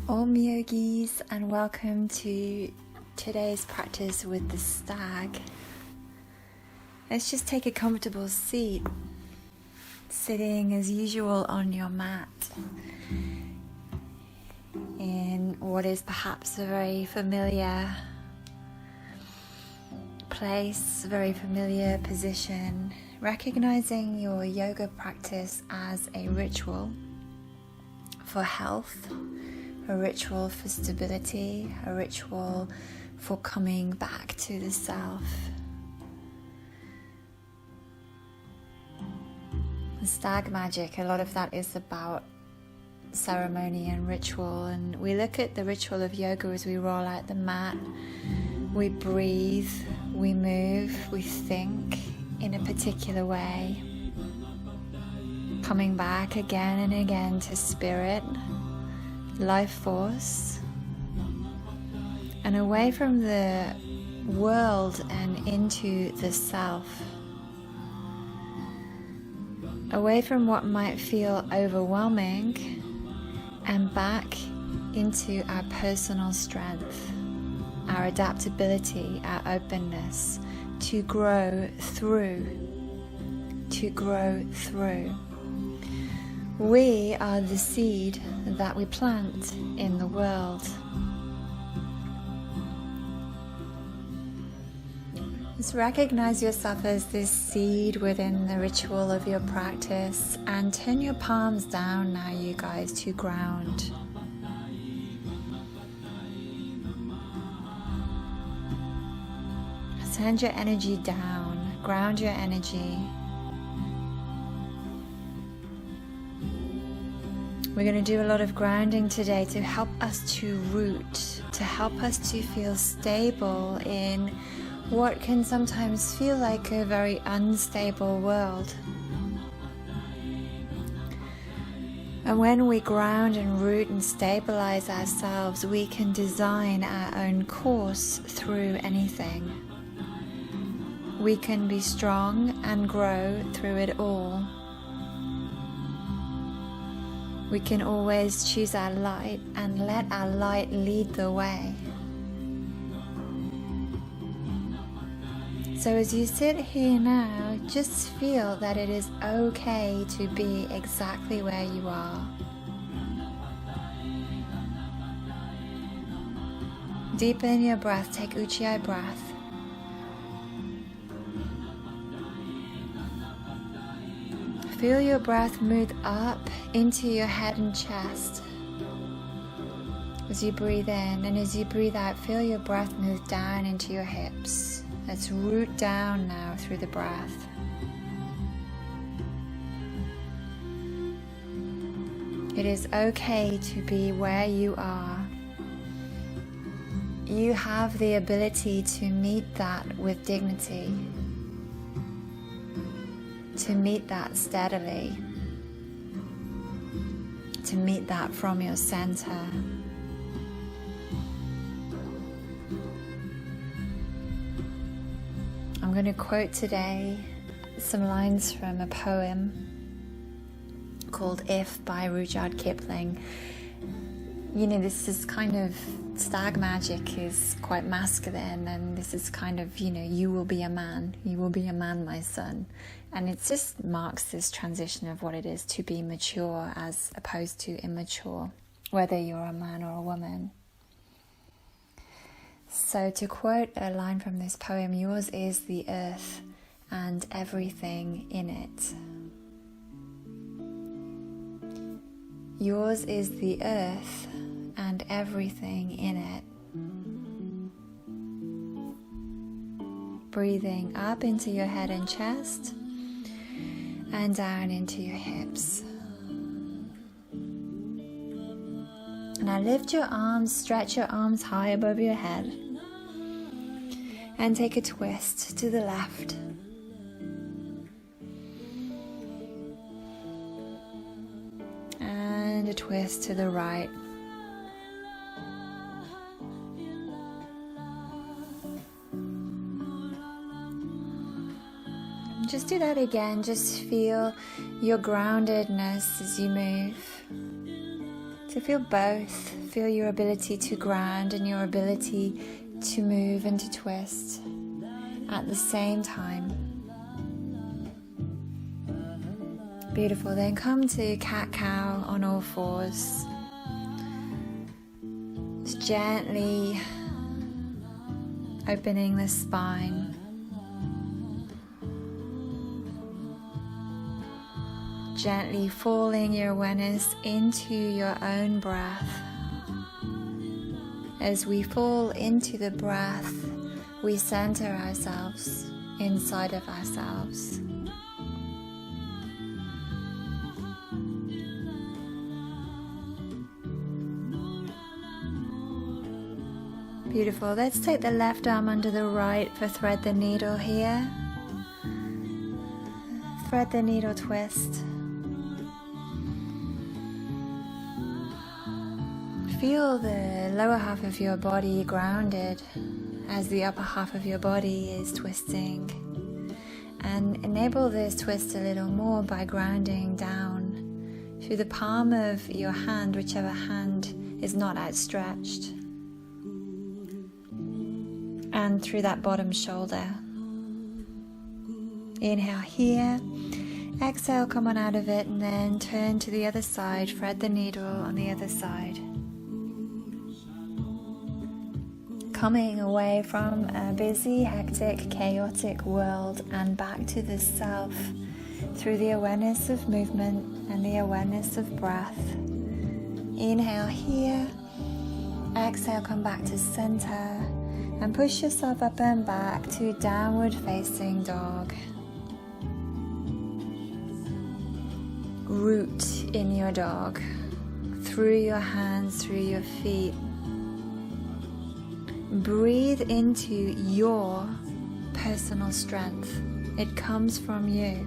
Om Yogis, and welcome to today's practice with the Stag. Let's just take a comfortable seat, sitting as usual on your mat in what is perhaps a very familiar place, very familiar position, recognizing your yoga practice as a ritual for health, a ritual for stability, a ritual for coming back to the self. The Stag magic, a lot of that is about ceremony and ritual, and we look at the ritual of yoga as we roll out the mat. We breathe, we move, we think in a particular way, coming back again and again to spirit, life force, and away from the world and into the self, away from what might feel overwhelming and back into our personal strength, our adaptability, our openness to grow through. We are the seed that we plant in the world. Just recognize yourself as this seed within the ritual of your practice, and turn your palms down now, you guys, to ground. Send your energy down, ground your energy. We're going to do a lot of grounding today to help us to root, to help us to feel stable in what can sometimes feel like a very unstable world. And when we ground and root and stabilize ourselves, we can design our own course through anything. We can be strong and grow through it all. We can always choose our light and let our light lead the way. So as you sit here now, just feel that it is okay to be exactly where you are. Deepen your breath, take Ujjayi breath. Feel your breath move up into your head and chest as you breathe in, and as you breathe out, feel your breath move down into your hips. Let's root down now through the breath. It is okay to be where you are. You have the ability to meet that with dignity, to meet that steadily, to meet that from your center. I'm going to quote today some lines from a poem called If by Rudyard Kipling. You know, this is kind of, Stag magic is quite masculine, and this is kind of, you will be a man, my son. And it just marks this transition of what it is to be mature as opposed to immature, whether you're a man or a woman. So to quote a line from this poem, yours is the earth and everything in it. Yours is the earth and everything in it. Breathing up into your head and chest and down into your hips. Now lift your arms, stretch your arms high above your head, and take a twist to the left. And a twist to the right. Just do that again. Just feel your groundedness as you move to So feel both. Feel your ability to ground and your ability to move and to twist at the same time. Beautiful. Then come to cat-cow on all fours. Just gently opening the spine. Gently falling your awareness into your own breath. As we fall into the breath, we center ourselves inside of ourselves. Beautiful. Let's take the left arm under the right for thread the needle here. Thread the needle twist. Feel the lower half of your body grounded as the upper half of your body is twisting. And enable this twist a little more by grounding down through the palm of your hand, whichever hand is not outstretched, and through that bottom shoulder. Inhale here, exhale, come on out of it, and then turn to the other side, thread the needle on the other side. Coming away from a busy, hectic, chaotic world and back to the self through the awareness of movement and the awareness of breath. Inhale here, exhale, come back to center and push yourself up and back to downward facing dog. Root in your dog, through your hands, through your feet. Breathe into your personal strength. It comes from you.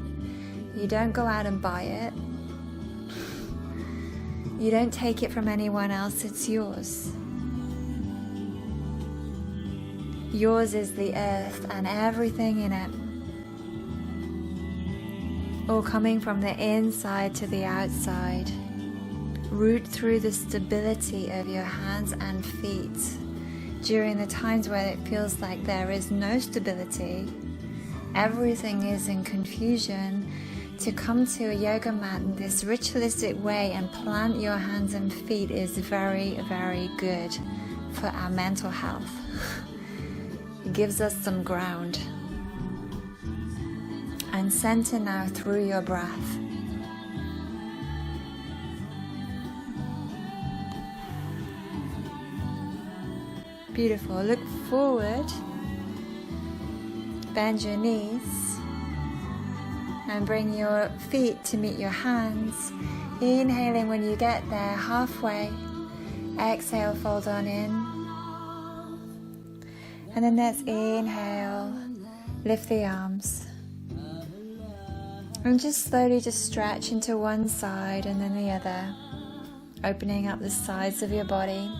You don't go out and buy it. You don't take it from anyone else, it's yours. Yours is the earth and everything in it. All coming from the inside to the outside. Root through the stability of your hands and feet. During the times where it feels like there is no stability, everything is in confusion, to come to a yoga mat in this ritualistic way and plant your hands and feet is very, very good for our mental health. It gives us some ground. And center now through your breath. Beautiful. Look forward. Bend your knees. And bring your feet to meet your hands. Inhaling when you get there, halfway. Exhale, fold on in. And then let's inhale. Lift the arms. And just slowly just stretch into one side and then the other. Opening up the sides of your body.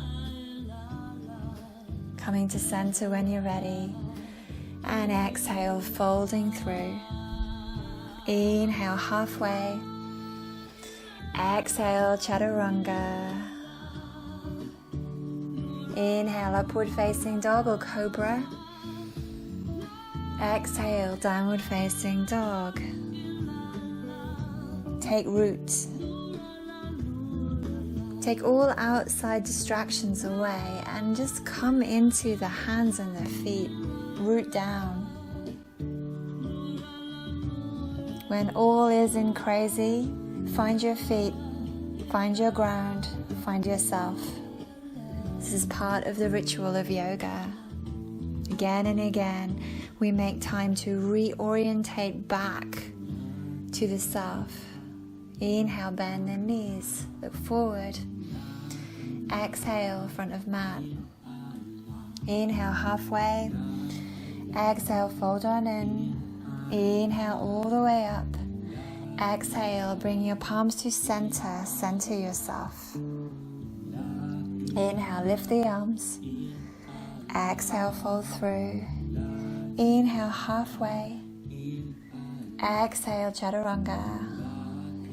Coming to center when you're ready. And exhale, folding through. Inhale, halfway. Exhale, chaturanga. Inhale, upward facing dog or cobra. Exhale, downward facing dog. Take root. Take all outside distractions away and just come into the hands and the feet. Root down. When all is in crazy, find your feet, find your ground, find yourself. This is part of the ritual of yoga. Again and again, we make time to reorientate back to the self. Inhale, bend the knees, look forward. Exhale, front of mat. Inhale, halfway. Exhale, fold on in. Inhale, all the way up. Exhale, bring your palms to center. Center yourself. Inhale, lift the arms. Exhale, fold through. Inhale, halfway. Exhale, chaturanga.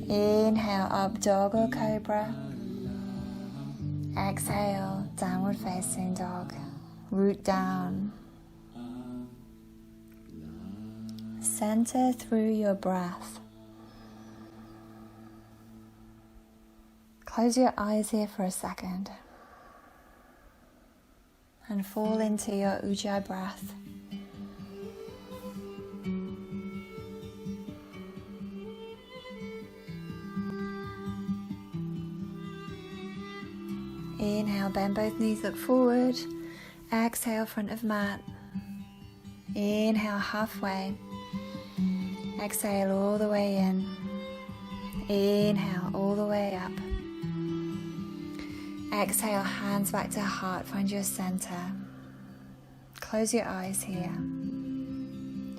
Inhale, up dog or cobra. Exhale, downward facing dog. Root down. Center through your breath. Close your eyes here for a second and fall into your Ujjayi breath. Inhale, bend both knees, look forward. Exhale, front of mat. Inhale, halfway. Exhale all the way in. Inhale all the way up. Exhale, hands back to heart, find your center. Close your eyes here.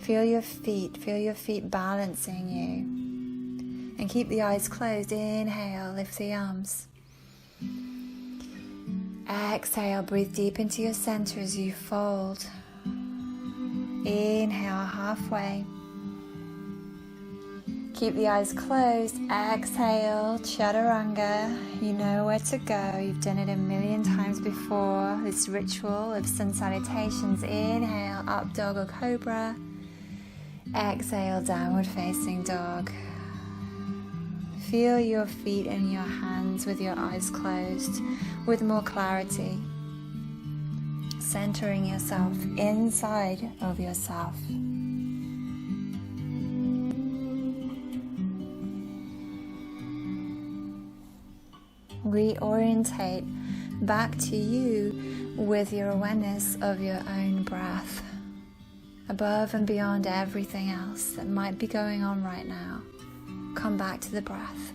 Feel your feet balancing you. And keep the eyes closed. Inhale, lift the arms. Exhale, breathe deep into your center as you fold. Inhale, halfway. Keep the eyes closed. Exhale, chaturanga. You know where to go. You've done it a million times before. This ritual of sun salutations. Inhale, up dog or cobra. Exhale, downward facing dog. Feel your feet and your hands with your eyes closed, with more clarity. Centering yourself inside of yourself. Reorientate back to you with your awareness of your own breath, above and beyond everything else that might be going on right now. Come back to the breath.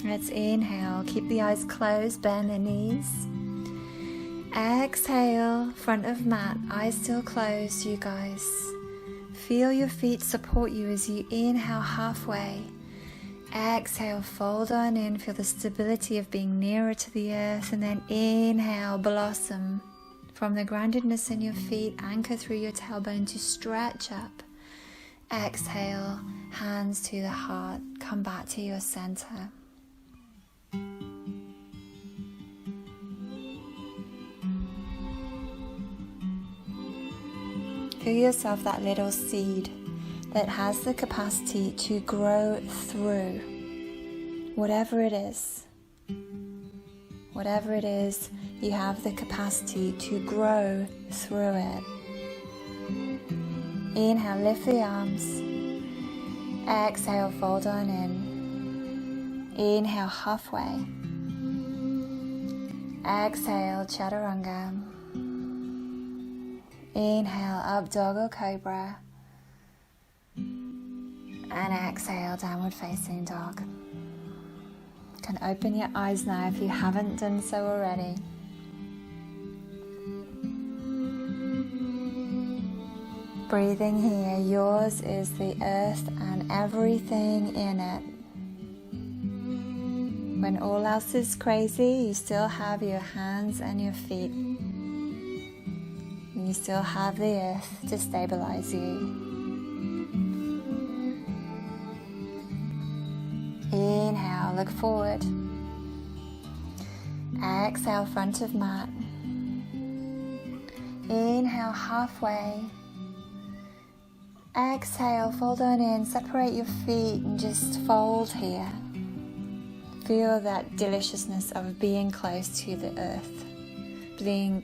Let's inhale, keep the eyes closed, bend the knees. Exhale, front of mat, eyes still closed, you guys. Feel your feet support you as you inhale halfway. Exhale, fold on in, feel the stability of being nearer to the earth, and then inhale, blossom. From the groundedness in your feet, anchor through your tailbone to stretch up. Exhale, hands to the heart, come back to your center. Feel yourself that little seed that has the capacity to grow through whatever it is. Whatever it is, you have the capacity to grow through it. Inhale, lift the arms. Exhale, fold on in. Inhale, halfway. Exhale, chaturanga. Inhale, up dog or cobra. And exhale, downward facing dog. You can open your eyes now if you haven't done so already. Breathing here, yours is the earth and everything in it. When all else is crazy, you still have your hands and your feet. And you still have the earth to stabilize you. Inhale, look forward. Exhale, front of mat. Inhale, halfway. Exhale, fold on in, separate your feet and just fold here. Feel that deliciousness of being close to the earth,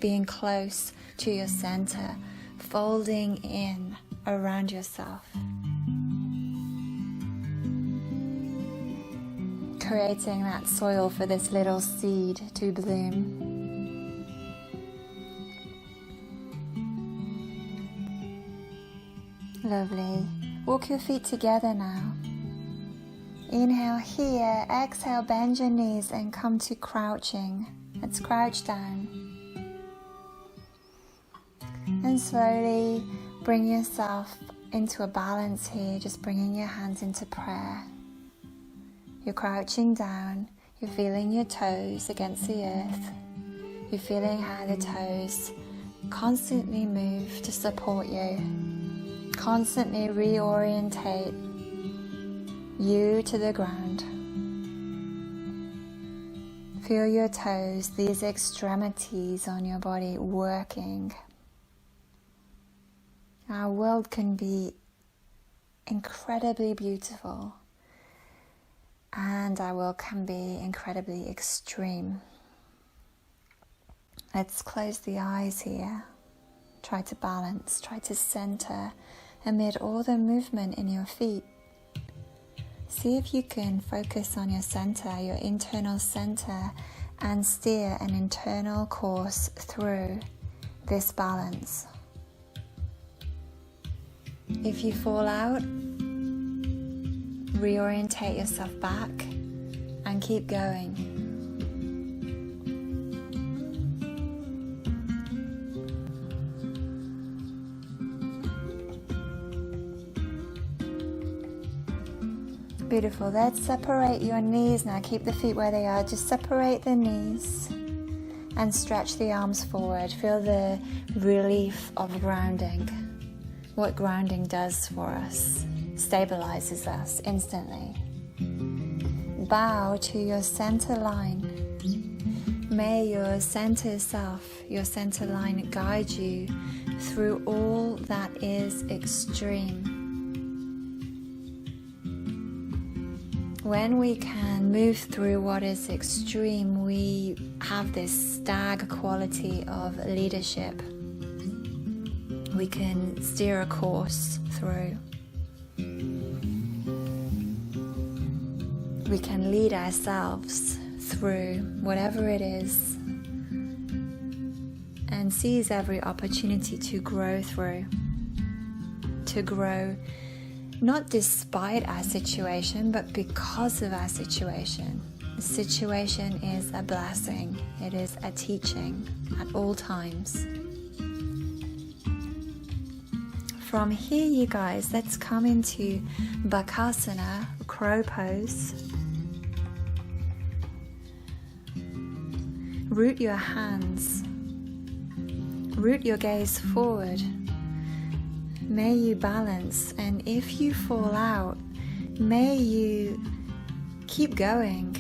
being close to your center, folding in around yourself. Creating that soil for this little seed to bloom. Lovely. Walk your feet together now. Inhale here, exhale, bend your knees and come to crouching. Let's crouch down. And slowly bring yourself into a balance here, just bringing your hands into prayer. You're crouching down, you're feeling your toes against the earth. You're feeling how the toes constantly move to support you, constantly reorientate you to the ground. Feel your toes, these extremities on your body working. Our world can be incredibly beautiful, and our world can be incredibly extreme. Let's close the eyes here. Try to balance, try to center amid all the movement in your feet. See if you can focus on your center, your internal center, and steer an internal course through this balance. If you fall out, reorientate yourself back and keep going. Beautiful. Let's separate your knees now. Keep the feet where they are. Just separate the knees and stretch the arms forward. Feel the relief of grounding. What grounding does for us, stabilizes us instantly. Bow to your center line. May your center self, your center line guide you through all that is extreme. When we can move through what is extreme, we have this stag quality of leadership. We can steer a course through. We can lead ourselves through whatever it is and seize every opportunity to grow through. To grow not despite our situation, but because of our situation. The situation is a blessing. It is a teaching at all times. From here, you guys, let's come into Bakasana, crow pose. Root your hands. Root your gaze forward. May you balance, and if you fall out, may you keep going.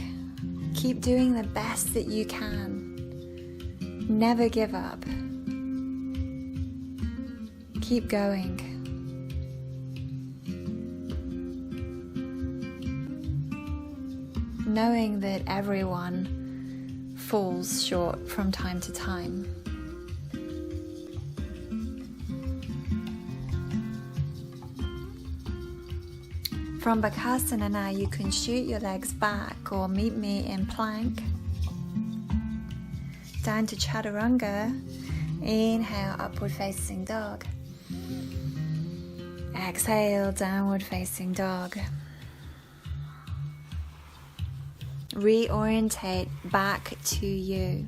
Keep doing the best that you can. Never give up. Keep going. Knowing that everyone falls short from time to time. From Bakasana now, you can shoot your legs back or meet me in plank. Down to Chaturanga. Inhale, upward facing dog. Exhale, downward facing dog. Reorientate back to you.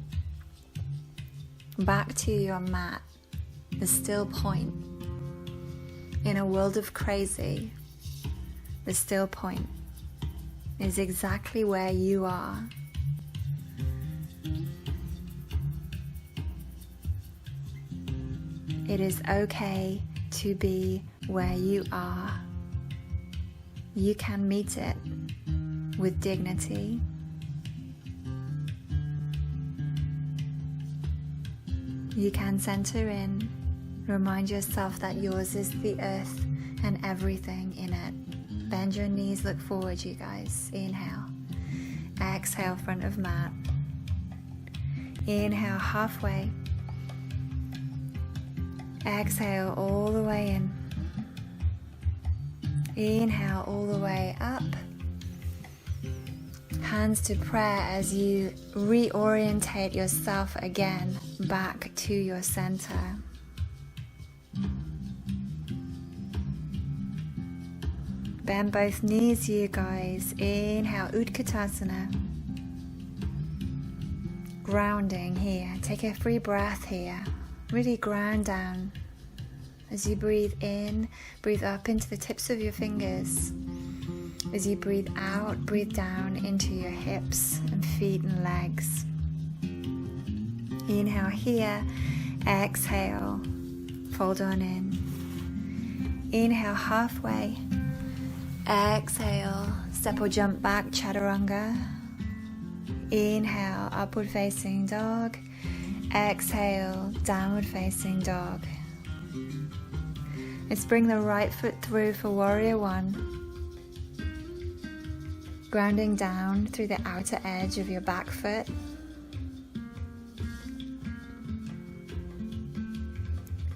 Back to your mat. The still point. In a world of crazy, the still point is exactly where you are. It is okay to be where you are. You can meet it with dignity. You can center in, remind yourself that yours is the earth and everything in it. Bend your knees, look forward, you guys. Inhale. Exhale, front of mat. Inhale, halfway. Exhale, all the way in. Inhale, all the way up. Hands to prayer as you reorientate yourself again back to your center. Bend both knees, you guys. Inhale, Utkatasana. Grounding here. Take a free breath here. Really ground down. As you breathe in, breathe up into the tips of your fingers. As you breathe out, breathe down into your hips and feet and legs. Inhale here. Exhale. Fold on in. Inhale halfway. Exhale, step or jump back, chaturanga. Inhale, upward facing dog. Exhale, downward facing dog. Let's bring the right foot through for warrior one. Grounding down through the outer edge of your back foot.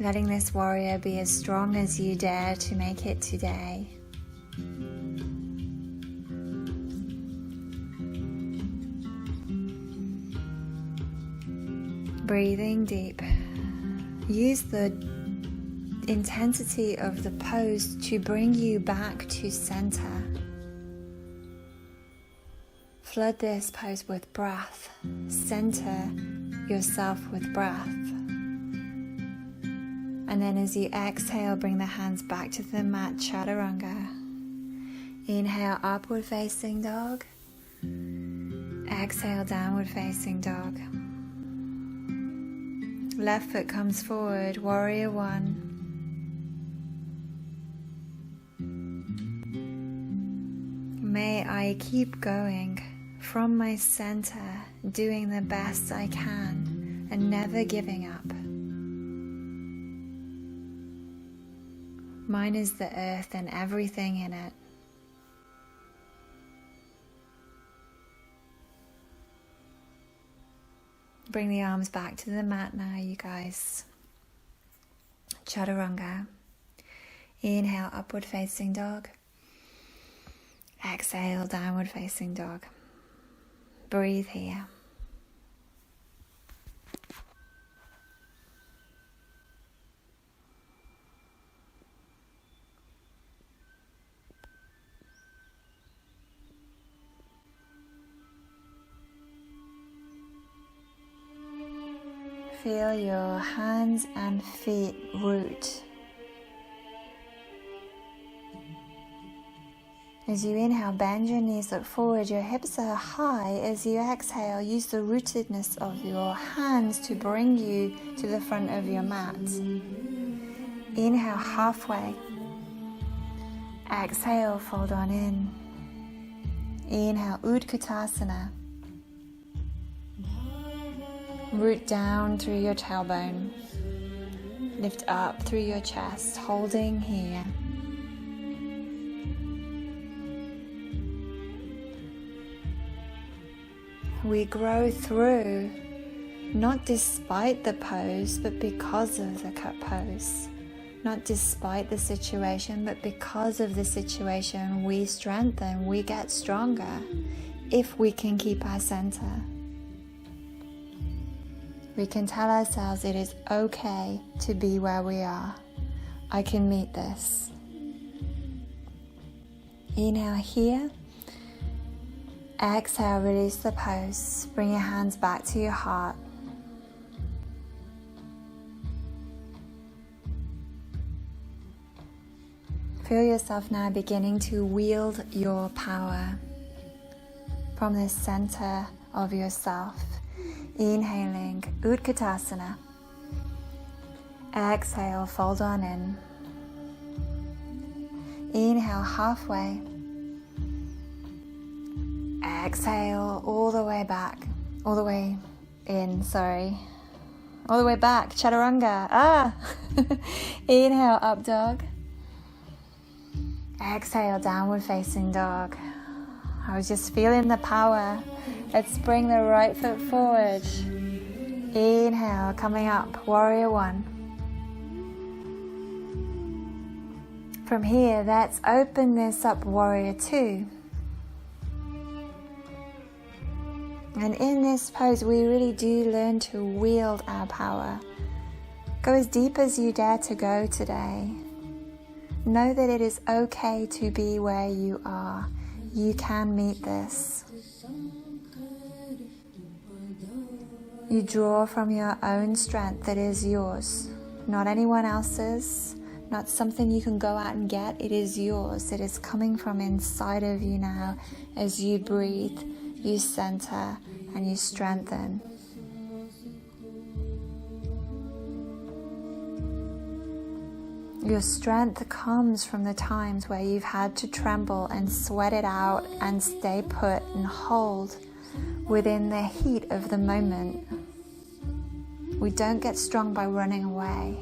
Letting this warrior be as strong as you dare to make it today. Breathing deep. Use the intensity of the pose to bring you back to center. Flood this pose with breath. Center yourself with breath. And then as you exhale, bring the hands back to the mat, chaturanga. Inhale, upward facing dog. Exhale, downward facing dog. Left foot comes forward, warrior one. May I keep going from my center, doing the best I can and never giving up. Mine is the earth and everything in it. Bring the arms back to the mat now, you guys. Chaturanga. Inhale, upward facing dog. Exhale, downward facing dog. Breathe here. Feel your hands and feet root. As you inhale, bend your knees, look forward, your hips are high. As you exhale, use the rootedness of your hands to bring you to the front of your mat. Inhale halfway. Exhale, fold on in. Inhale, Utkatasana. Root down through your tailbone. Lift up through your chest, holding here. We grow through, not despite the pose, but because of the pose. Not despite the situation, but because of the situation, we strengthen, we get stronger, if we can keep our center. We can tell ourselves it is okay to be where we are. I can meet this. Inhale here. Exhale, release the pose. Bring your hands back to your heart. Feel yourself now beginning to wield your power from the center of yourself. Inhaling, Utkatasana. Exhale, fold on in. Inhale, halfway. Exhale, all the way back. All the way in, all the way back, chaturanga. Inhale, up dog. Exhale, downward facing dog. I was just feeling the power. Let's bring the right foot forward. Inhale, coming up, warrior one. From here, let's open this up, warrior two. And in this pose, we really do learn to wield our power. Go as deep as you dare to go today. Know that it is okay to be where you are. You can meet this. You draw from your own strength that is yours, not anyone else's, not something you can go out and get. It is yours. It is coming from inside of you now. As you breathe, you center and you strengthen. Your strength comes from the times where you've had to tremble and sweat it out and stay put and hold within the heat of the moment. We don't get strong by running away.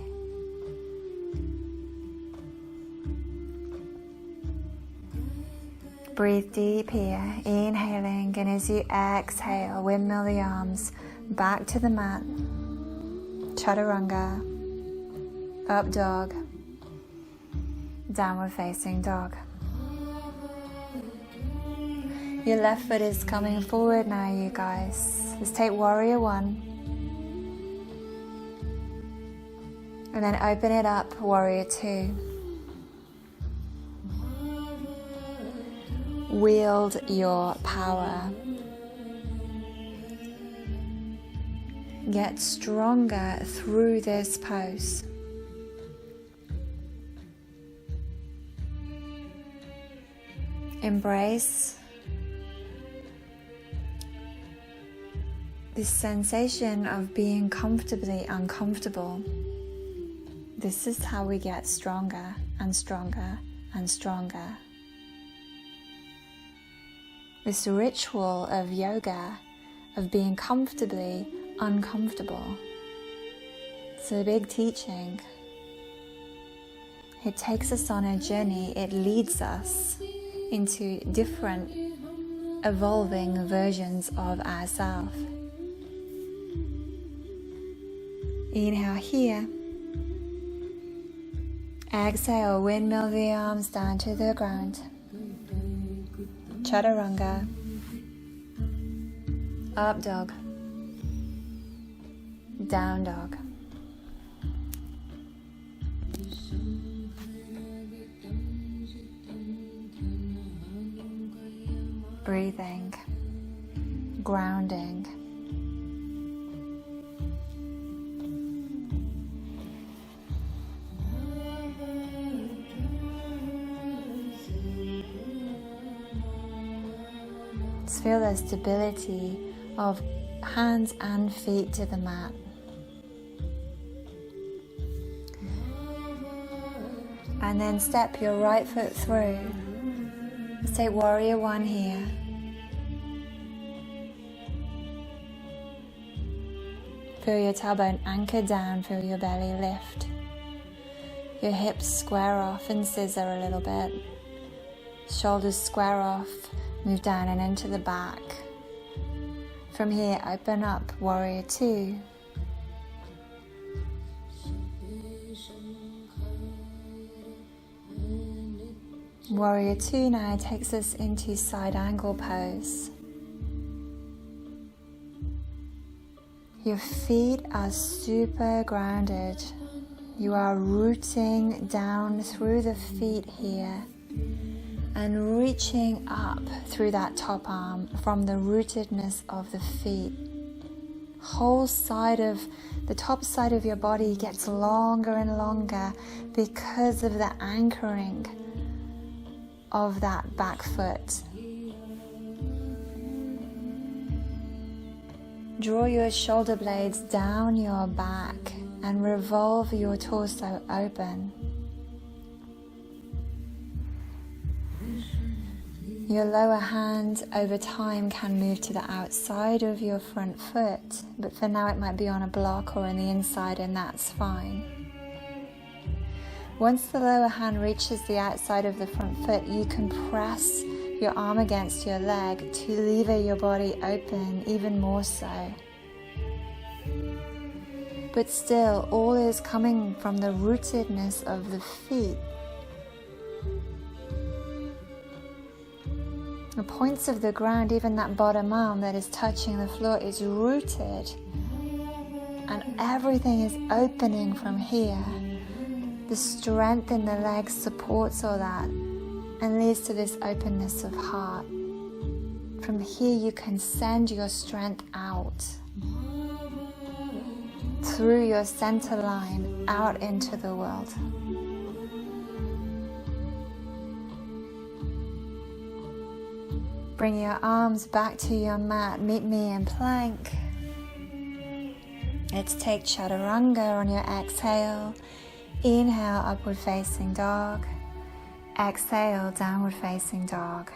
Breathe deep here, inhaling, and as you exhale, windmill the arms back to the mat. Chaturanga, up dog, downward facing dog. Your left foot is coming forward now, you guys. Let's take warrior one. And then open it up, warrior two. Wield your power. Get stronger through this pose. Embrace this sensation of being comfortably uncomfortable. This is how we get stronger and stronger and stronger. This ritual of yoga, of being comfortably uncomfortable. It's a big teaching. It takes us on a journey. It leads us into different evolving versions of ourselves. Inhale here. Exhale, windmill the arms down to the ground. Chaturanga. Up dog. Down dog. Breathing, grounding. Let's feel the stability of hands and feet to the mat. And then step your right foot through. Let's take warrior one here. Feel your tailbone anchor down, feel your belly lift. Your hips square off and scissor a little bit. Shoulders square off, move down and into the back. From here, open up, warrior two. Warrior two now takes us into side angle pose. Your feet are super grounded. You are rooting down through the feet here and reaching up through that top arm from the rootedness of the feet. Whole side of the top side of your body gets longer and longer because of the anchoring of that back foot. Draw your shoulder blades down your back and revolve your torso open. Your lower hand over time can move to the outside of your front foot, but for now it might be on a block or on the inside, and that's fine. Once the lower hand reaches the outside of the front foot, you can press your arm against your leg to lever your body open even more so. But still, all is coming from the rootedness of the feet. The points of the ground, even that bottom arm that is touching the floor, is rooted. And everything is opening from here. The strength in the legs supports all that and leads to this openness of heart. From here you can send your strength out through your center line out into the world. Bring your arms back to your mat. Meet me in plank. Let's take chaturanga on your exhale. Inhale, upward facing dog. Exhale, downward facing dog.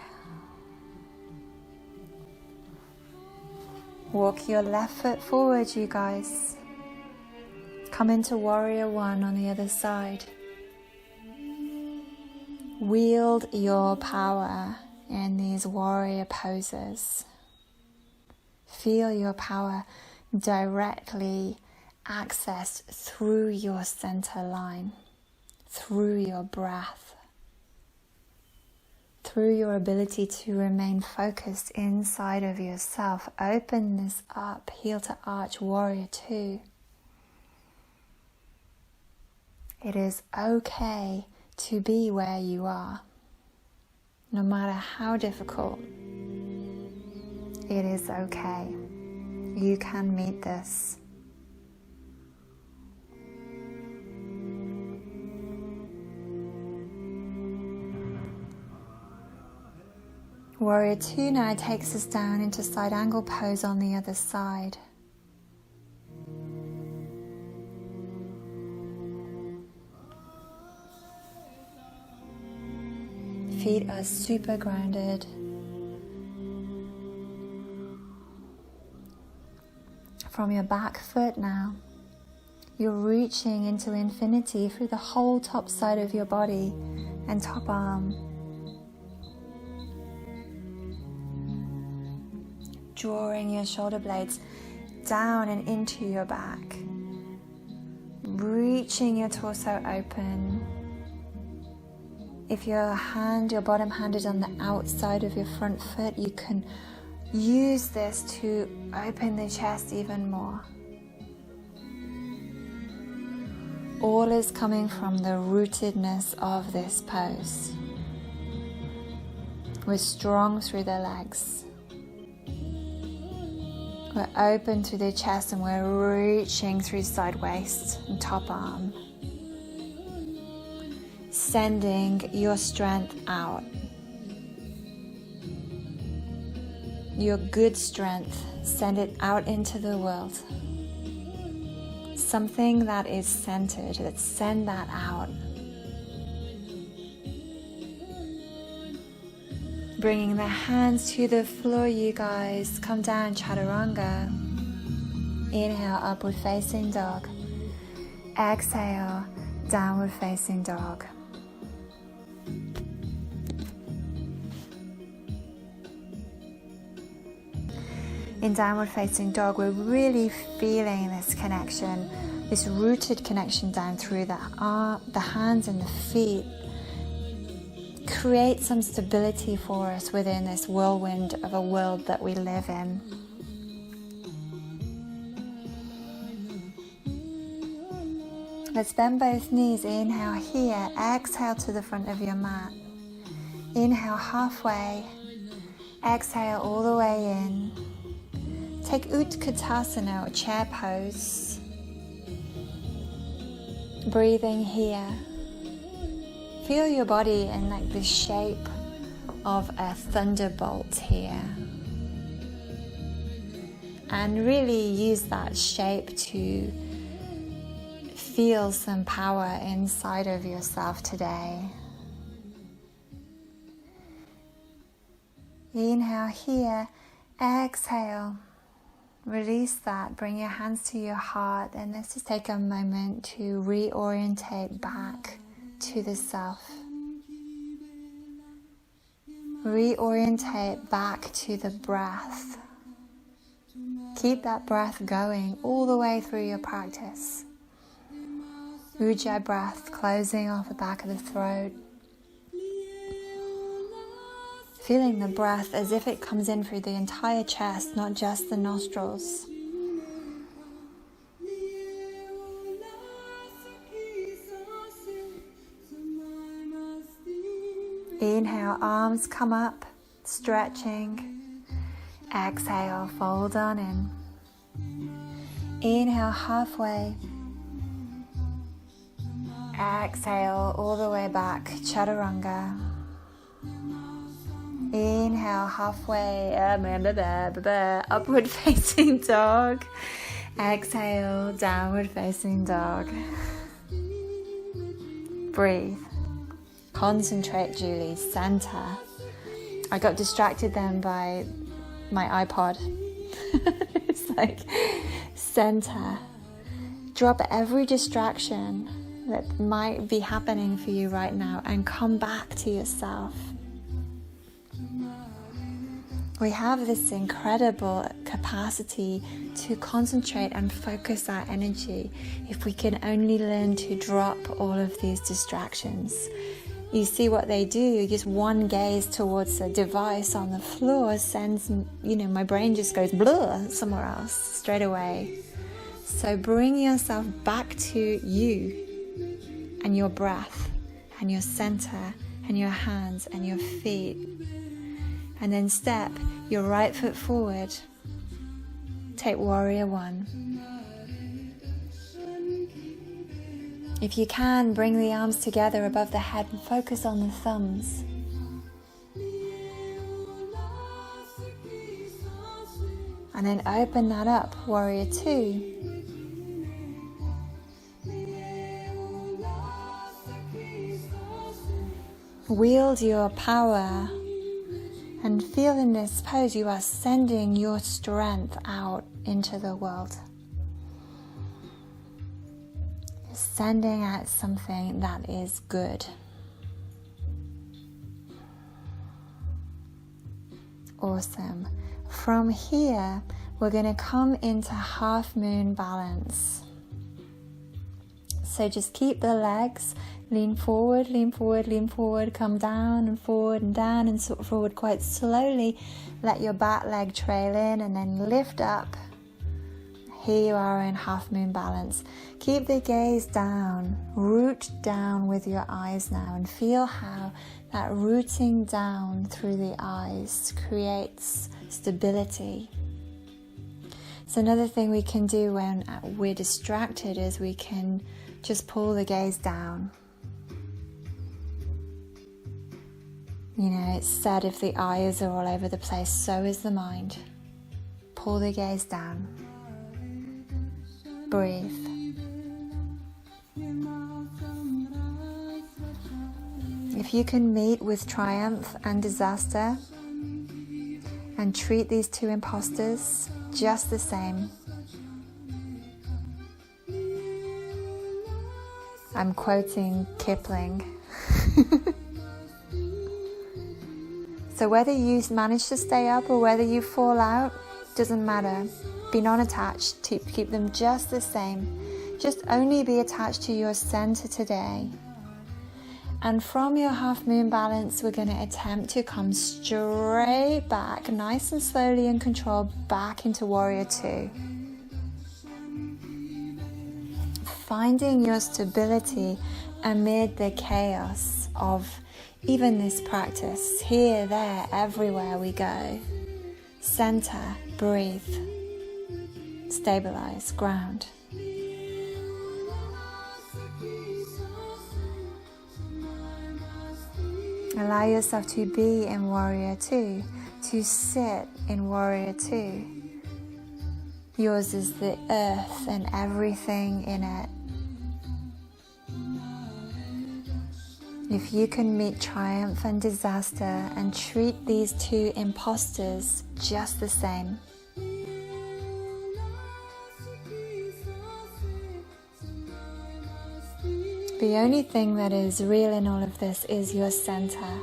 Walk your left foot forward, you guys. Come into warrior one on the other side. Wield your power in these warrior poses. Feel your power directly accessed through your center line, through your breath, through your ability to remain focused inside of yourself. Open this up, heel to arch, warrior two. It is okay to be where you are, no matter how difficult. It is okay. You can meet this. Warrior two now takes us down into side angle pose on the other side. Feet are super grounded. From your back foot now, you're reaching into infinity through the whole top side of your body and top arm. Drawing your shoulder blades down and into your back. Reaching your torso open. If your bottom hand is on the outside of your front foot, you can use this to open the chest even more. All is coming from the rootedness of this pose. We're strong through the legs. We're open through the chest and we're reaching through side waist and top arm. Sending your strength out. Your good strength, send it out into the world. Something that is centered, let's send that out. Bringing the hands to the floor, you guys. Come down, chaturanga. Inhale, upward facing dog. Exhale, downward facing dog. In downward facing dog, we're really feeling this connection, this rooted connection down through the hands and the feet. Create some stability for us within this whirlwind of a world that we live in. Let's bend both knees. Inhale here, exhale to the front of your mat. Inhale halfway, exhale all the way in. Take Utkatasana, or chair pose. Breathing here. Feel your body in like the shape of a thunderbolt here. And really use that shape to feel some power inside of yourself today. Inhale here, exhale. Release that, bring your hands to your heart, and let's just take a moment to reorientate back to the self. Reorientate back to the breath. Keep that breath going all the way through your practice. Ujjayi breath, closing off the back of the throat. Feeling the breath as if it comes in through the entire chest, not just the nostrils. Inhale, arms come up, stretching. Exhale, fold on in. Inhale, halfway. Exhale, all the way back, chaturanga. Inhale, halfway, upward facing dog. Exhale, downward facing dog. Breathe. Concentrate, Julie. Center. I got distracted then by my iPod. It's like, center. Drop every distraction that might be happening for you right now and come back to yourself. We have this incredible capacity to concentrate and focus our energy if we can only learn to drop all of these distractions. You see what they do, just one gaze towards a device on the floor sends, my brain just goes blur somewhere else straight away. So bring yourself back to you and your breath and your center and your hands and your feet. And then step your right foot forward. Take warrior one. If you can, bring the arms together above the head and focus on the thumbs. And then open that up, warrior two. Wield your power and feel in this pose you are sending your strength out into the world. Sending out something that is good. Awesome. From here, we're going to come into half moon balance. So just keep the legs, lean forward, lean forward, lean forward, come down and forward and down and sort of forward quite slowly. Let your back leg trail in and then lift up. Here you are in half moon balance. Keep the gaze down, root down with your eyes now and feel how that rooting down through the eyes creates stability. So another thing we can do when we're distracted is we can just pull the gaze down. It's said if the eyes are all over the place, so is the mind. Pull the gaze down. Breathe. If you can meet with triumph and disaster and treat these two imposters just the same. I'm quoting Kipling. So whether you manage to stay up or whether you fall out, doesn't matter. Be non-attached, keep them just the same. Just only be attached to your center today. And from your half moon balance, we're going to attempt to come straight back, nice and slowly and controlled, back into warrior two. Finding your stability amid the chaos of even this practice. Here, there, everywhere we go. Center, breathe. Stabilize, ground. Allow yourself to be in warrior two, to sit in warrior two. Yours is the earth and everything in it. If you can meet triumph and disaster and treat these two imposters just the same. The only thing that is real in all of this is your center.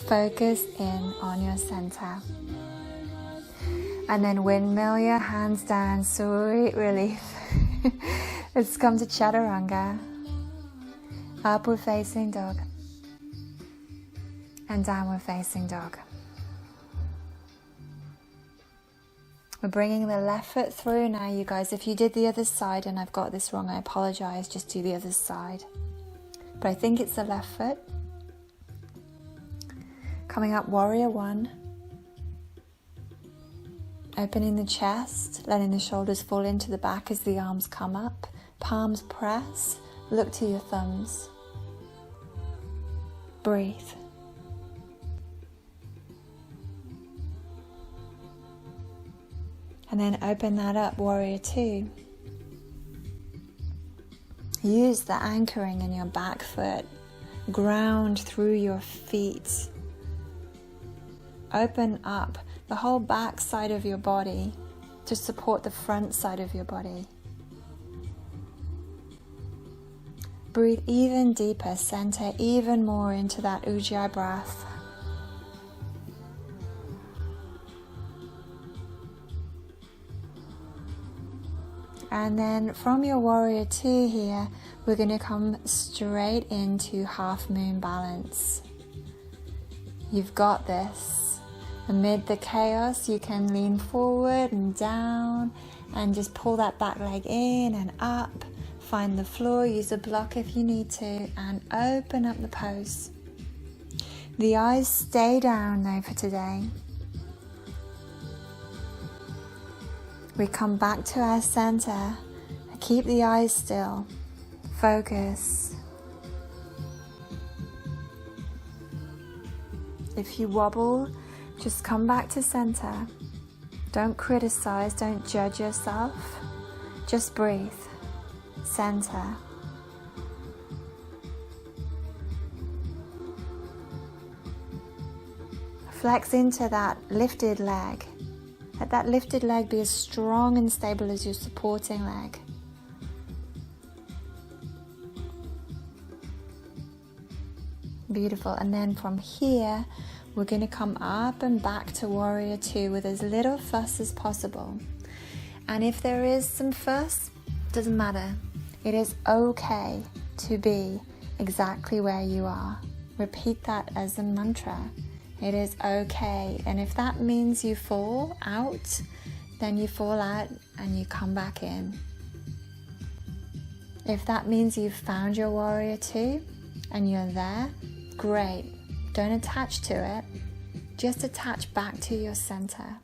Focus in on your center. And then windmill your hands down, sweet relief. Let's come to chaturanga. Upward facing dog. And downward facing dog. We're bringing the left foot through now, you guys. If you did the other side and I've got this wrong, I apologize. Just do the other side. But I think it's the left foot. Coming up, warrior one. Opening the chest, letting the shoulders fall into the back as the arms come up. Palms press. Look to your thumbs. Breathe. And then open that up, warrior two. Use the anchoring in your back foot. Ground through your feet. Open up the whole back side of your body to support the front side of your body. Breathe even deeper, center even more into that Ujjayi breath. And then from your warrior two here, we're going to come straight into half moon balance. You've got this. Amid the chaos, you can lean forward and down and just pull that back leg in and up. Find the floor, use a block if you need to, and open up the pose. The eyes stay down though for today. We come back to our center. Keep the eyes still. Focus. If you wobble, just come back to center. Don't criticize, don't judge yourself. Just breathe. Center. Flex into that lifted leg. Let that lifted leg be as strong and stable as your supporting leg. Beautiful. And then from here, we're going to come up and back to warrior two with as little fuss as possible. And if there is some fuss, doesn't matter. It is okay to be exactly where you are. Repeat that as a mantra. It is okay. And if that means you fall out, then you fall out and you come back in. If that means you've found your warrior two and you're there, great. Don't attach to it. Just attach back to your center.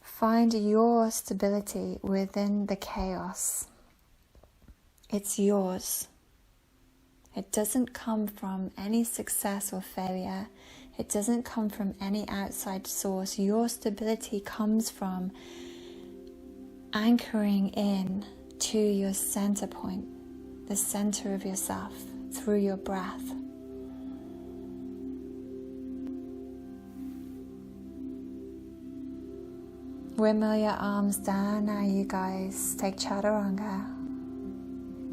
Find your stability within the chaos. It's yours. It doesn't come from any success or failure. It doesn't come from any outside source. Your stability comes from anchoring in to your center point, the center of yourself, through your breath. Windmill your arms down now, you guys. Take chaturanga.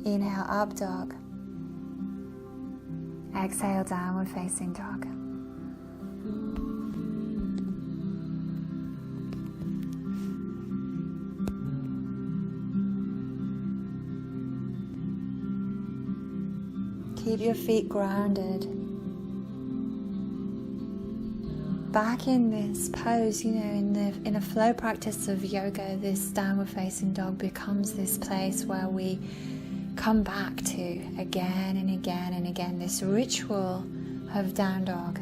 Inhale, up dog. Exhale, downward facing dog. Keep your feet grounded. Back in this pose, in a flow practice of yoga, this downward facing dog becomes this place where we come back to again and again and again, this ritual of down dog.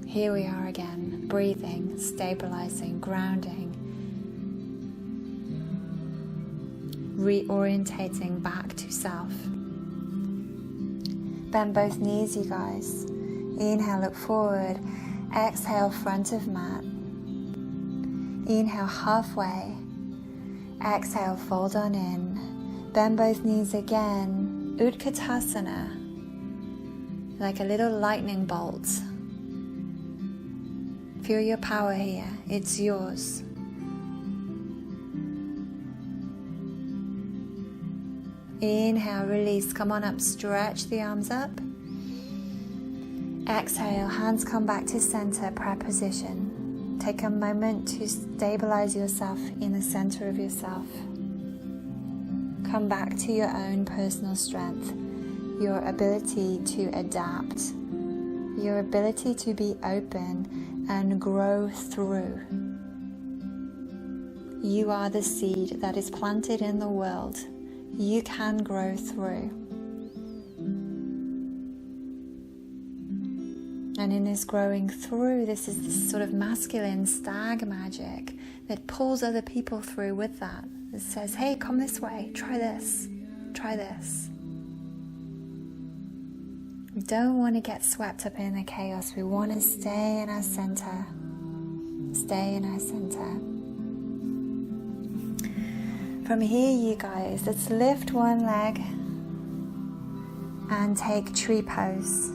Here we are again, breathing, stabilizing, grounding, reorientating back to self. Bend both knees, you guys. Inhale, look forward. Exhale, front of mat. Inhale, halfway. Exhale, fold on in. Bend both knees again. Utkatasana. Like a little lightning bolt. Feel your power here. It's yours. Inhale, release. Come on up, stretch the arms up. Exhale, hands come back to center, prayer position. Take a moment to stabilize yourself in the center of yourself. Come back to your own personal strength, your ability to adapt, your ability to be open and grow through. You are the seed that is planted in the world. You can grow through. And in this growing through, this is this sort of masculine stag magic that pulls other people through with that. It says, hey, come this way, try this, try this. We don't want to get swept up in the chaos. We want to stay in our center. Stay in our center. From here, you guys, let's lift one leg and take tree pose.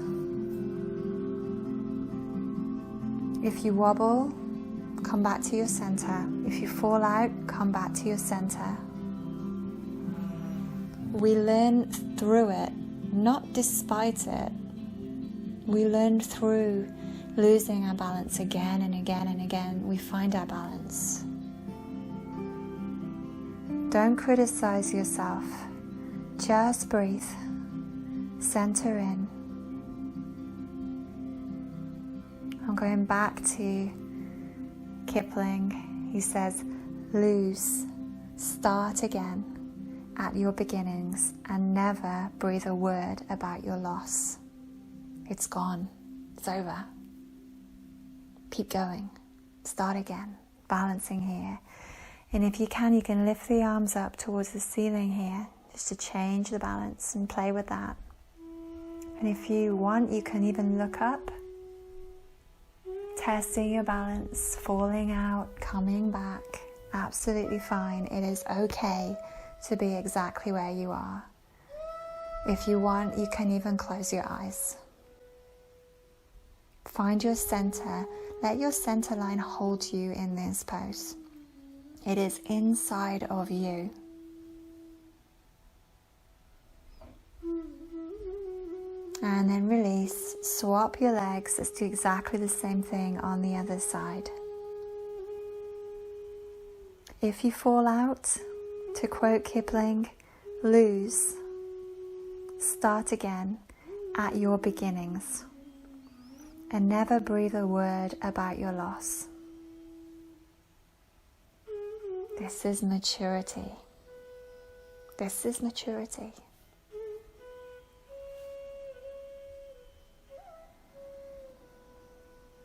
If you wobble, come back to your center. If you fall out, come back to your center. We learn through it, not despite it. We learn through losing our balance again and again and again. We find our balance. Don't criticize yourself. Just breathe. Center in. I'm going back to Kipling. He says, lose, start again at your beginnings, and never breathe a word about your loss. It's gone. It's over. Keep going. Start again. Balancing here. And if you can lift the arms up towards the ceiling here, just to change the balance and play with that. And if you want, you can even look up, testing your balance, falling out, coming back. Absolutely fine. It is okay to be exactly where you are. If you want, you can even close your eyes. Find your center. Let your center line hold you in this pose. It is inside of you. And then release. Swap your legs. Let's do exactly the same thing on the other side. If you fall out, to quote Kipling, lose. Start again at your beginnings. And never breathe a word about your loss. This is maturity. This is maturity.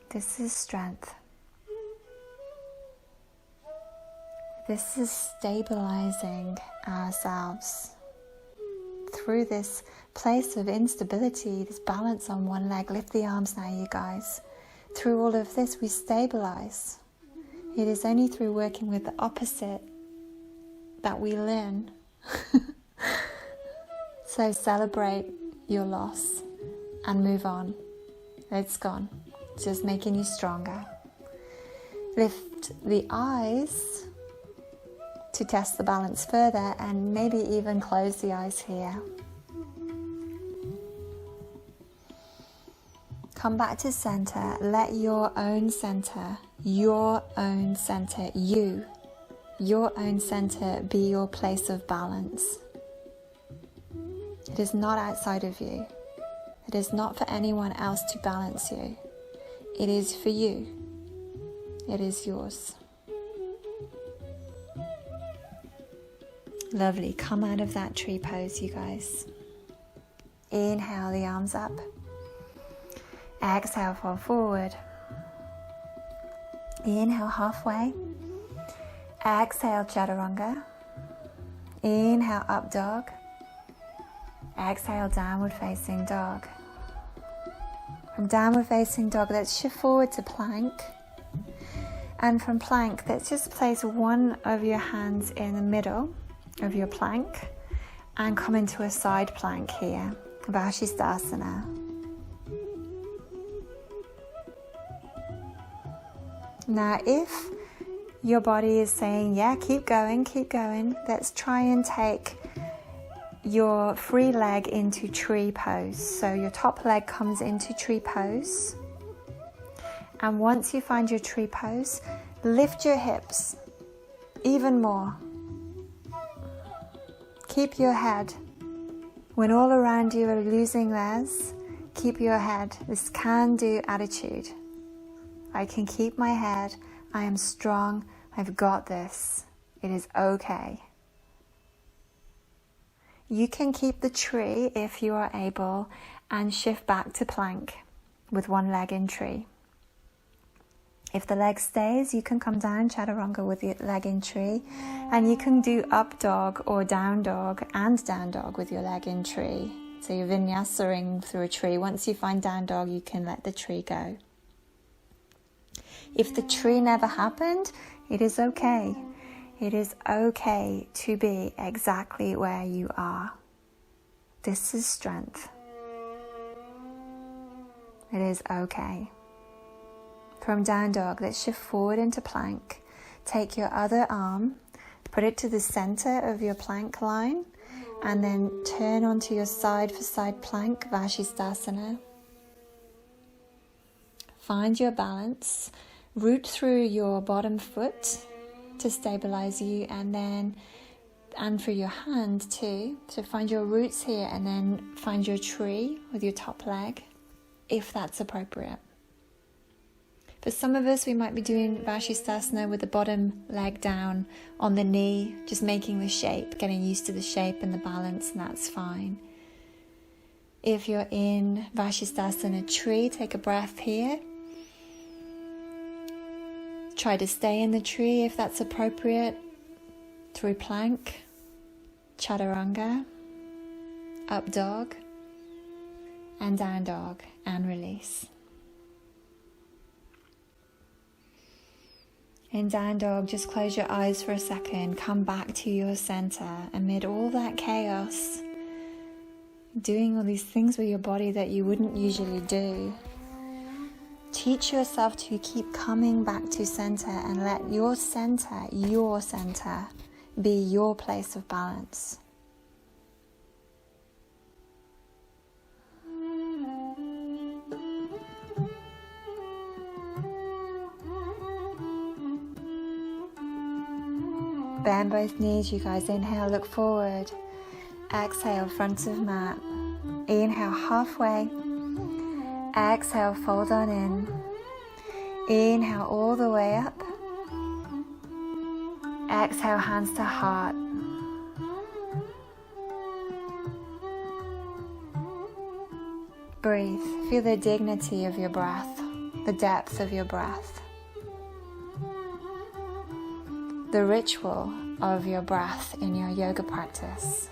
This is strength. This is stabilizing ourselves through this place of instability, this balance on one leg. Lift the arms now, you guys. Through all of this, we stabilize. It is only through working with the opposite that we learn. So celebrate your loss and move on. It's gone. It's just making you stronger. Lift the eyes to test the balance further, and maybe even close the eyes here. Come back to center. Let your own center, your own center be your place of balance. It is not outside of you. It is not for anyone else to balance you. It is for you. It is yours. Lovely. Come out of that tree pose, you guys. Inhale the arms up. Exhale, fall forward. Inhale halfway. Exhale, chaturanga. Inhale, up dog. Exhale, downward facing dog. From downward facing dog, let's shift forward to plank. And from plank, let's just place one of your hands in the middle of your plank and come into a side plank here, Vashisthasana. Now, if your body is saying, yeah, keep going, let's try and take your free leg into tree pose. So your top leg comes into tree pose. And once you find your tree pose, lift your hips even more. Keep your head. When all around you are losing theirs, keep your head. This can-do attitude. I can keep my head. I am strong. I've got this. It is okay. You can keep the tree if you are able and shift back to plank with one leg in tree. If the leg stays, you can come down chaturanga with your leg in tree, and you can do up dog or down dog and down dog with your leg in tree. So you're vinyasing through a tree. Once you find down dog, you can let the tree go. If the tree never happened, it is okay. It is okay to be exactly where you are. This is strength. It is okay. From down dog, let's shift forward into plank. Take your other arm, put it to the center of your plank line, and then turn onto your side for side plank, Vashisthasana. Find your balance. Root through your bottom foot to stabilize you, and for your hand too. So find your roots here, and then find your tree with your top leg, if that's appropriate. For some of us, we might be doing Vashisthasana with the bottom leg down on the knee, just making the shape, getting used to the shape and the balance, and that's fine. If you're in Vashisthasana tree, take a breath here. Try to stay in the tree if that's appropriate, through plank, chaturanga, up dog, and down dog, and release. In down dog, just close your eyes for a second, come back to your center amid all that chaos, doing all these things with your body that you wouldn't usually do. Teach yourself to keep coming back to center and let your center be your place of balance. Bend both knees, you guys. Inhale, look forward. Exhale, front of mat. Inhale, halfway. Exhale, fold on in. Inhale all the way up. Exhale, hands to heart. Breathe. Feel the dignity of your breath, the depth of your breath, the ritual of your breath in your yoga practice.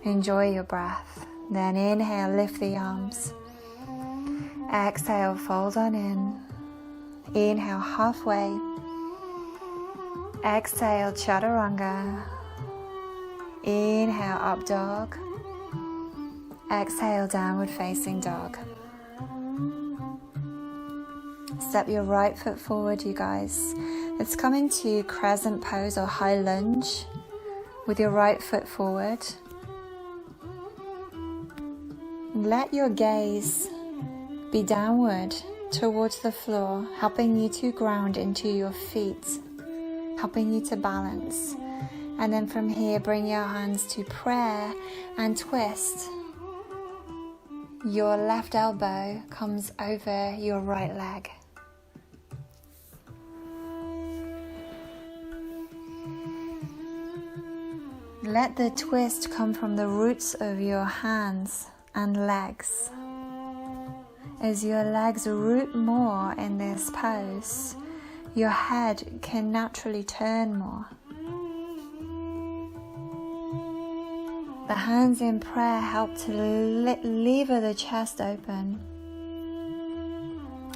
Enjoy your breath. Then inhale, lift the arms. Exhale, fold on in. Inhale, halfway. Exhale, chaturanga. Inhale, up dog. Exhale, downward facing dog. Step your right foot forward, you guys. Let's come into crescent pose or high lunge with your right foot forward. Let your gaze be downward towards the floor, helping you to ground into your feet, helping you to balance. And then from here, bring your hands to prayer and twist. Your left elbow comes over your right leg. Let the twist come from the roots of your hands and legs. As your legs root more in this pose, your head can naturally turn more. The hands in prayer help to lever the chest open.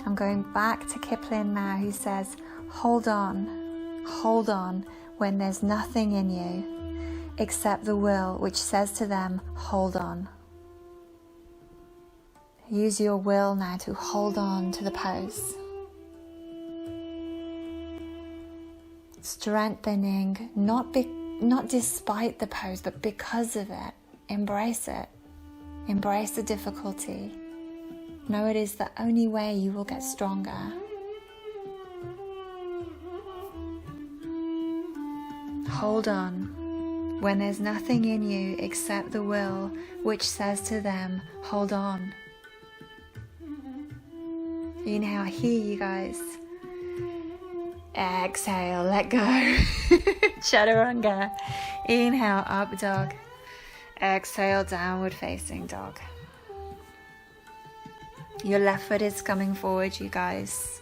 I'm going back to Kipling now, who says, hold on when there's nothing in you except the will which says to them, hold on. Use your will now to hold on to the pose. Strengthening, not despite the pose, but because of it. Embrace it. Embrace the difficulty. Know it is the only way you will get stronger. Hold on when there's nothing in you except the will which says to them, hold on. Inhale here, you guys. Exhale, let go. Chaturanga. Inhale, up dog. Exhale, downward facing dog. Your left foot is coming forward, you guys,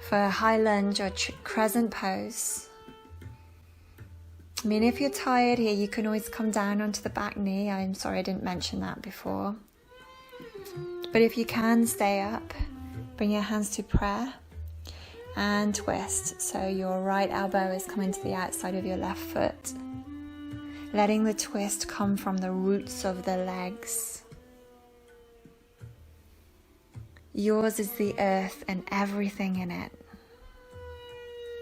for a high lunge or crescent pose. I mean, if you're tired here, you can always come down onto the back knee. I'm sorry I didn't mention that before. But if you can, stay up. Bring your hands to prayer. and twist. So your right elbow is coming to the outside of your left foot. Letting the twist come from the roots of the legs. Yours is the earth and everything in it.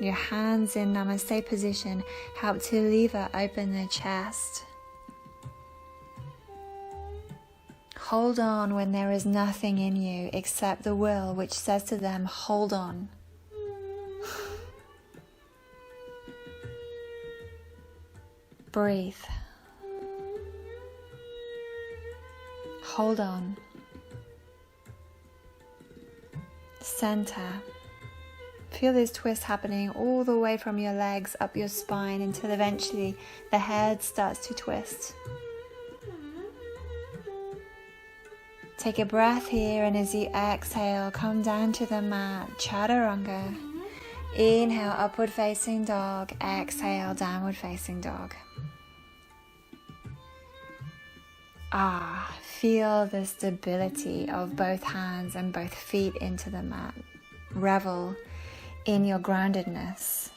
Your hands in Namaste position help to lever open the chest. Hold on when there is nothing in you except the will which says to them, hold on. Breathe. Hold on. Center. Feel this twist happening all the way from your legs up your spine until eventually the head starts to twist. Take a breath here, and as you exhale, come down to the mat, Chaturanga. Inhale, upward facing dog. Exhale, downward facing dog. Feel the stability of both hands and both feet into the mat. Revel in your groundedness.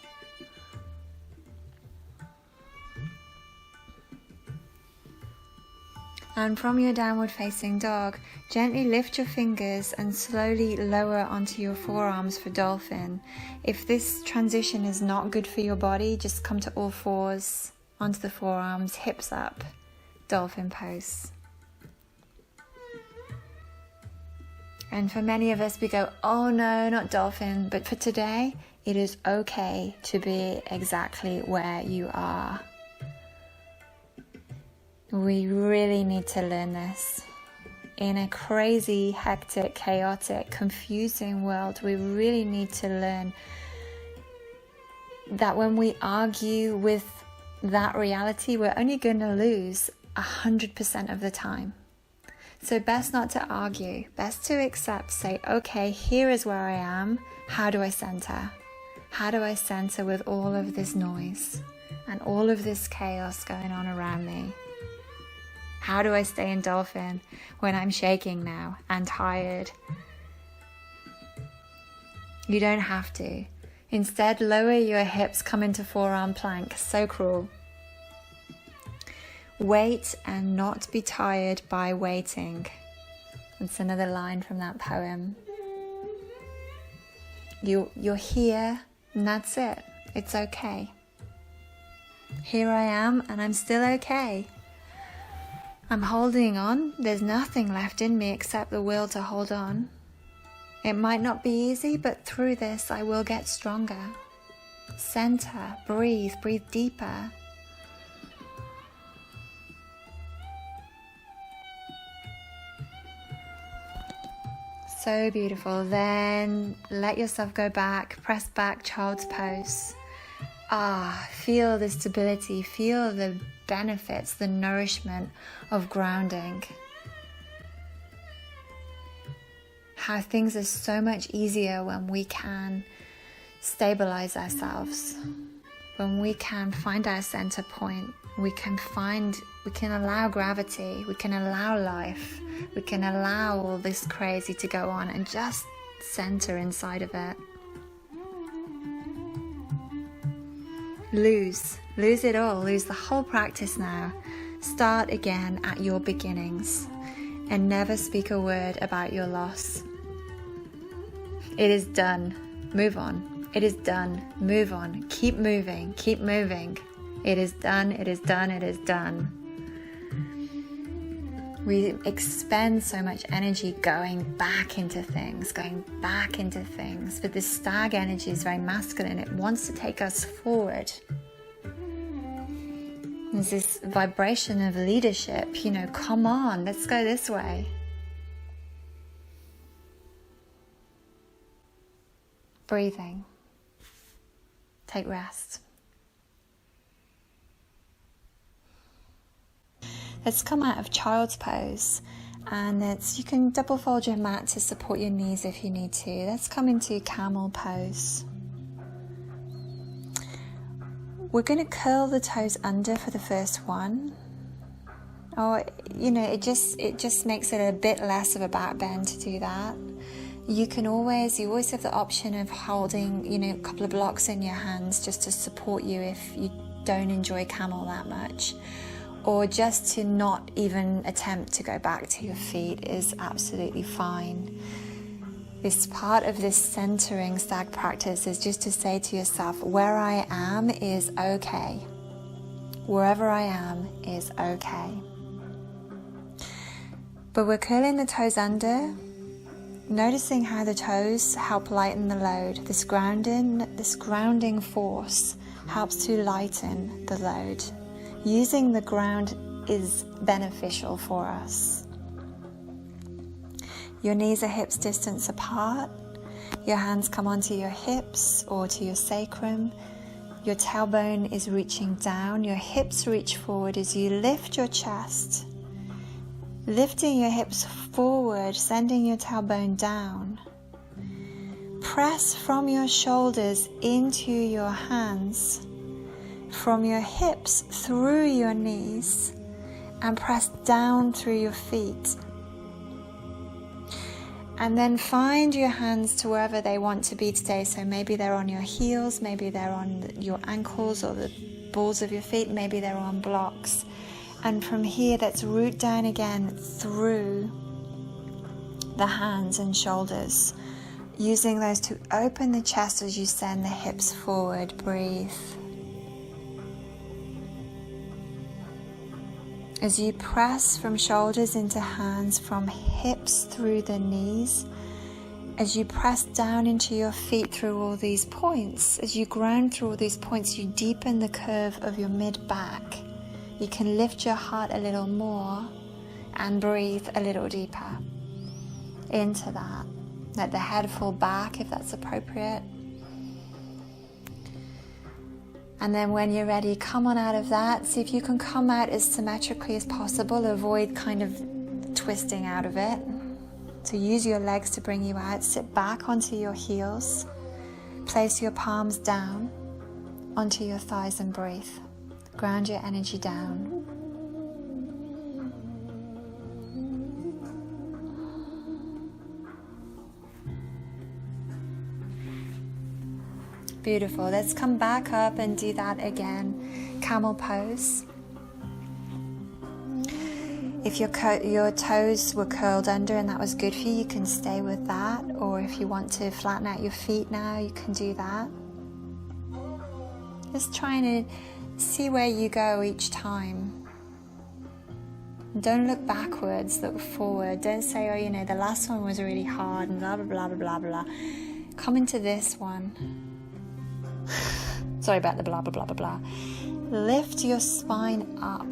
And from your downward facing dog, gently lift your fingers and slowly lower onto your forearms for dolphin. If this transition is not good for your body, just come to all fours, onto the forearms, hips up, dolphin pose. And for many of us, we go, oh no, not dolphin. But for today, it is okay to be exactly where you are. We really need to learn this. In a crazy, hectic, chaotic, confusing world, we really need to learn that when we argue with that reality, we're only going to lose 100% of the time. So best not to argue, best to accept, say, okay, here is where I am. How do I center? How do I center with all of this noise and all of this chaos going on around me? How do I stay in dolphin when I'm shaking now and tired? You don't have to. Instead, lower your hips, come into forearm plank. So cruel. Wait and not be tired by waiting. That's another line from that poem. You're here and that's it. It's okay. Here I am and I'm still okay. I'm holding on. There's nothing left in me except the will to hold on. It might not be easy, but through this I will get stronger. Center, breathe deeper. So beautiful. Then let yourself go back, press back, child's pose. Feel the stability, feel the benefits, the nourishment of grounding. How things are so much easier when we can stabilize ourselves, when we can find our center point, we can allow gravity, we can allow life, we can allow all this crazy to go on and just center inside of it. Lose it all, lose the whole practice now. Start again at your beginnings and never speak a word about your loss. It is done. Move on. It is done. Move on. Keep moving. Keep moving. It is done. It is done. It is done. We expend so much energy going back into things. But this stag energy is very masculine. It wants to take us forward. There's this vibration of leadership. Come on, let's go this way. Breathing. Take rest. Let's come out of child's pose, and you can double fold your mat to support your knees if you need to. Let's come into camel pose. We're going to curl the toes under for the first one. Or, it just makes it a bit less of a back bend to do that. You always have the option of holding, a couple of blocks in your hands just to support you if you don't enjoy camel that much. Or just to not even attempt to go back to your feet is absolutely fine. This part of this centering stag practice is just to say to yourself, where I am is okay. Wherever I am is okay. But we're curling the toes under, noticing how the toes help lighten the load. This grounding force helps to lighten the load. Using the ground is beneficial for us. Your knees are hips distance apart. Your hands come onto your hips or to your sacrum. Your tailbone is reaching down. Your hips reach forward as you lift your chest. Lifting your hips forward, sending your tailbone down. Press from your shoulders into your hands, from your hips through your knees, and press down through your feet. And then find your hands to wherever they want to be today. So maybe they're on your heels, maybe they're on your ankles or the balls of your feet, maybe they're on blocks. And from here, let's root down again through the hands and shoulders, using those to open the chest as you send the hips forward. Breathe. As you press from shoulders into hands, from hips through the knees, as you press down into your feet through all these points, as you ground through all these points, you deepen the curve of your mid-back. You can lift your heart a little more and breathe a little deeper into that. Let the head fall back if that's appropriate. And then when you're ready, come on out of that. See if you can come out as symmetrically as possible. Avoid kind of twisting out of it. So use your legs to bring you out. Sit back onto your heels. Place your palms down onto your thighs and breathe. Ground your energy down. Beautiful. Let's come back up and do that again. Camel pose. If your toes were curled under and that was good for you, you can stay with that. Or if you want to flatten out your feet now, you can do that. Just trying to see where you go each time. Don't look backwards, look forward. Don't say, oh, the last one was really hard and blah, blah, blah, blah, blah, blah. Come into this one. Sorry about the blah, blah, blah, blah, blah. Lift your spine up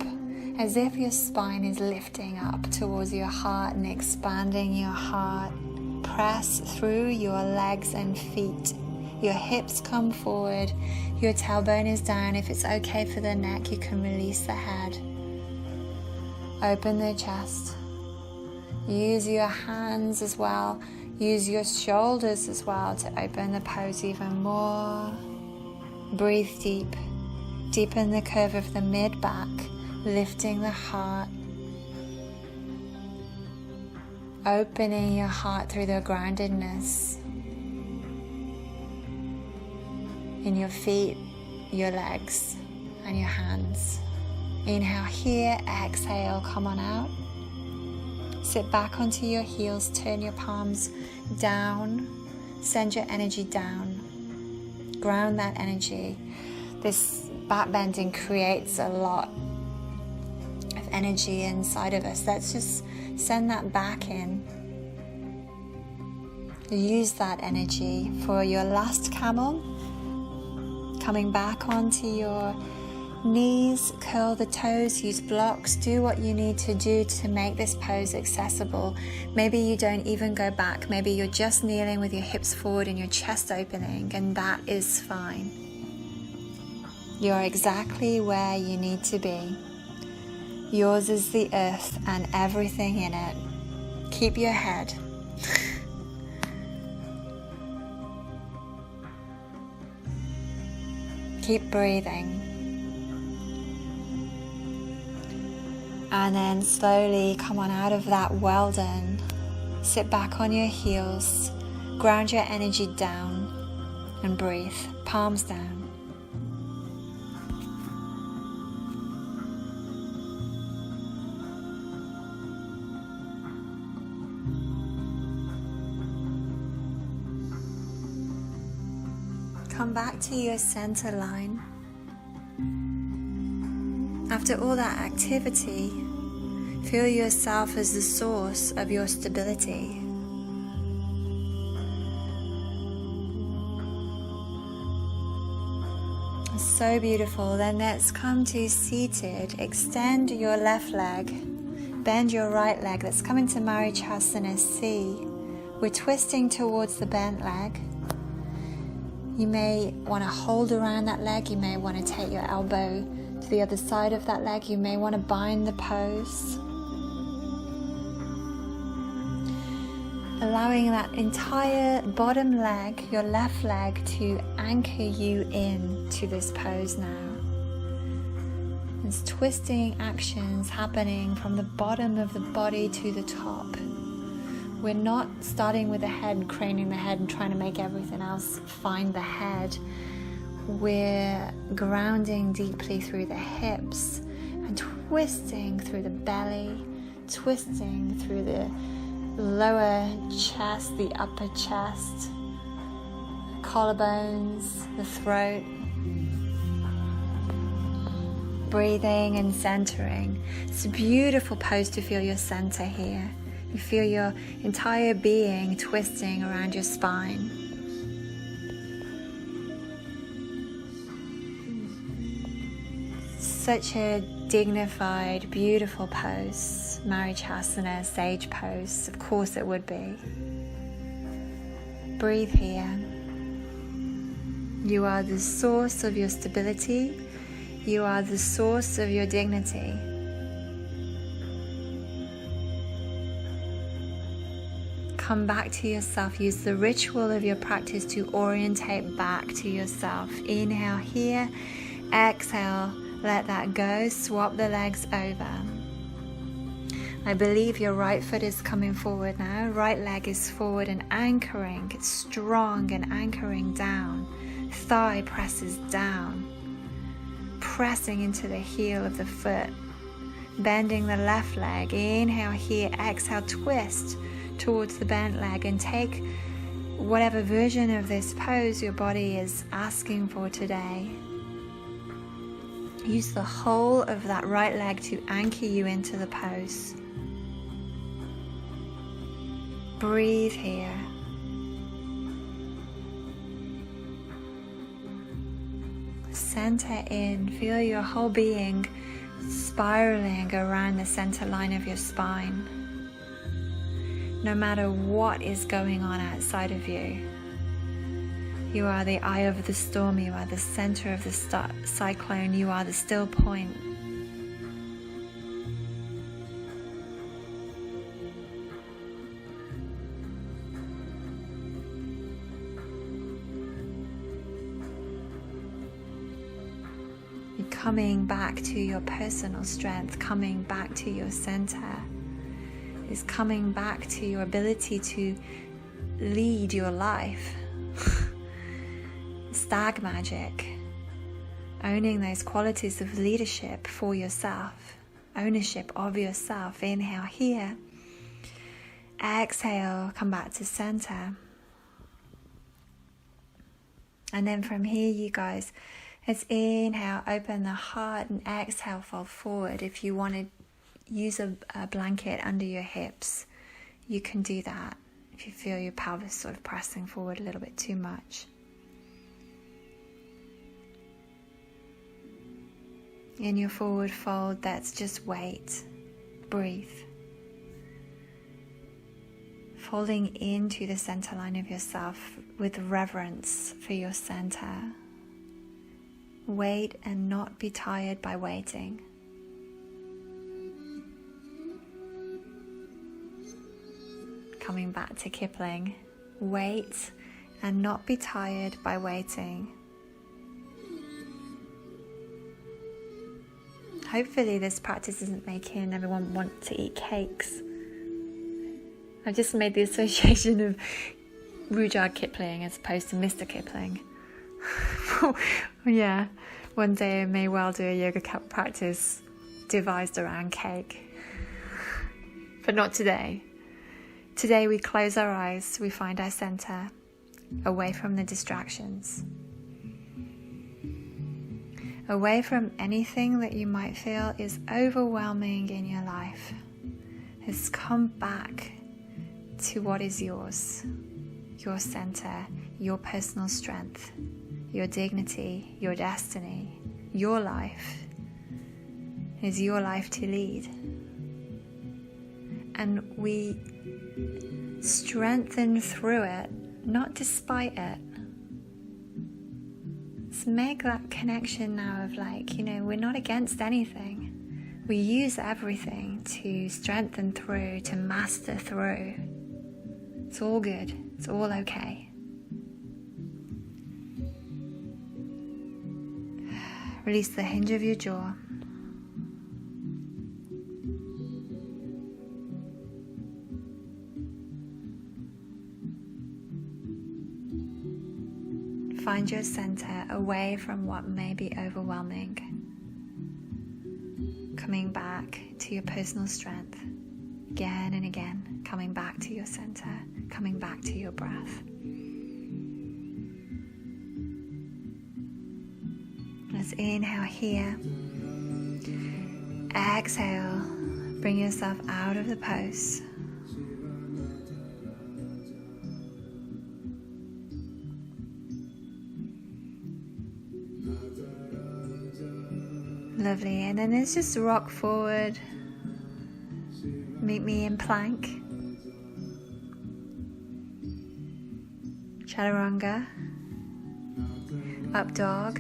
as if your spine is lifting up towards your heart and expanding your heart. Press through your legs and feet. Your hips come forward. Your tailbone is down. If it's okay for the neck, you can release the head. Open the chest. Use your hands as well. Use your shoulders as well to open the pose even more. Breathe deep. Deepen the curve of the mid-back, lifting the heart. Opening your heart through the groundedness in your feet, your legs, and your hands. Inhale here, exhale, come on out. Sit back onto your heels, turn your palms down, send your energy down. Ground that energy. This back bending creates a lot of energy inside of us. Let's just send that back in. Use that energy for your last camel. Coming back onto your knees, curl the toes, use blocks, do what you need to do to make this pose accessible. Maybe you don't even go back, maybe you're just kneeling with your hips forward and your chest opening, and that is fine. You're exactly where you need to be. Yours is the earth and everything in it. Keep your head. Keep breathing. And then slowly come on out of that. Well done. Sit back on your heels. Ground your energy down and breathe, palms down. Come back to your center line. After all that activity, feel yourself as the source of your stability. So beautiful. Then let's come to seated. Extend your left leg. Bend your right leg. Let's come into Marichasana C. We're twisting towards the bent leg. You may want to hold around that leg. You may want to take your elbow to the other side of that leg. You may want to bind the pose. Allowing that entire bottom leg, your left leg, to anchor you in to this pose now. There's twisting actions happening from the bottom of the body to the top. We're not starting with the head, craning the head and trying to make everything else find the head. We're grounding deeply through the hips and twisting through the belly, twisting through the lower chest, the upper chest, collarbones, the throat. Breathing and centering. It's a beautiful pose to feel your center here. You feel your entire being twisting around your spine. Such a dignified, beautiful pose. Marichasana, sage pose. Of course it would be. Breathe here. You are the source of your stability. You are the source of your dignity. Come back to yourself. Use the ritual of your practice to orientate back to yourself. Inhale here. Exhale. Let that go. Swap the legs over. I believe your right foot is coming forward now. Right leg is forward and anchoring. It's strong and anchoring down. Thigh presses down. Pressing into the heel of the foot. Bending the left leg. Inhale here. Exhale. Twist towards the bent leg and take whatever version of this pose your body is asking for today. Use the whole of that right leg to anchor you into the pose. Breathe here. Center in. Feel your whole being spiraling around the center line of your spine. No matter what is going on outside of you, you are the eye of the storm, you are the center of the cyclone, you are the still point. You're coming back to your personal strength, coming back to your center. Is coming back to your ability to lead your life. Stag magic. Owning those qualities of leadership for yourself. Ownership of yourself. Inhale here. Exhale, come back to center. And then from here, you guys, let's inhale, open the heart, and exhale, fold forward. If you want to use a blanket under your hips, you can do that if you feel your pelvis sort of pressing forward a little bit too much. In your forward fold, that's just wait, breathe. Folding into the center line of yourself with reverence for your center. Wait and not be tired by waiting. Coming back to Kipling, wait and not be tired by waiting. Hopefully this practice isn't making everyone want to eat cakes. I've just made the association of Rudyard Kipling as opposed to Mr. Kipling. Yeah, one day I may well do a yoga practice devised around cake. But not today. Today we close our eyes, we find our center, away from the distractions. Away from anything that you might feel is overwhelming in your life. Just come back to what is yours, your center, your personal strength, your dignity, your destiny, your life. It is your life to lead. And we strengthen through it, not despite it. Let's make that connection now of we're not against anything. We use everything to strengthen through, to master through. It's all good. It's all okay. Release the hinge of your jaw. Find your center away from what may be overwhelming. Coming back to your personal strength again and again. Coming back to your center. Coming back to your breath. Let's inhale here. Exhale. Bring yourself out of the pose. Lovely, and then let's just rock forward. Meet me in plank. Chaturanga. Up dog.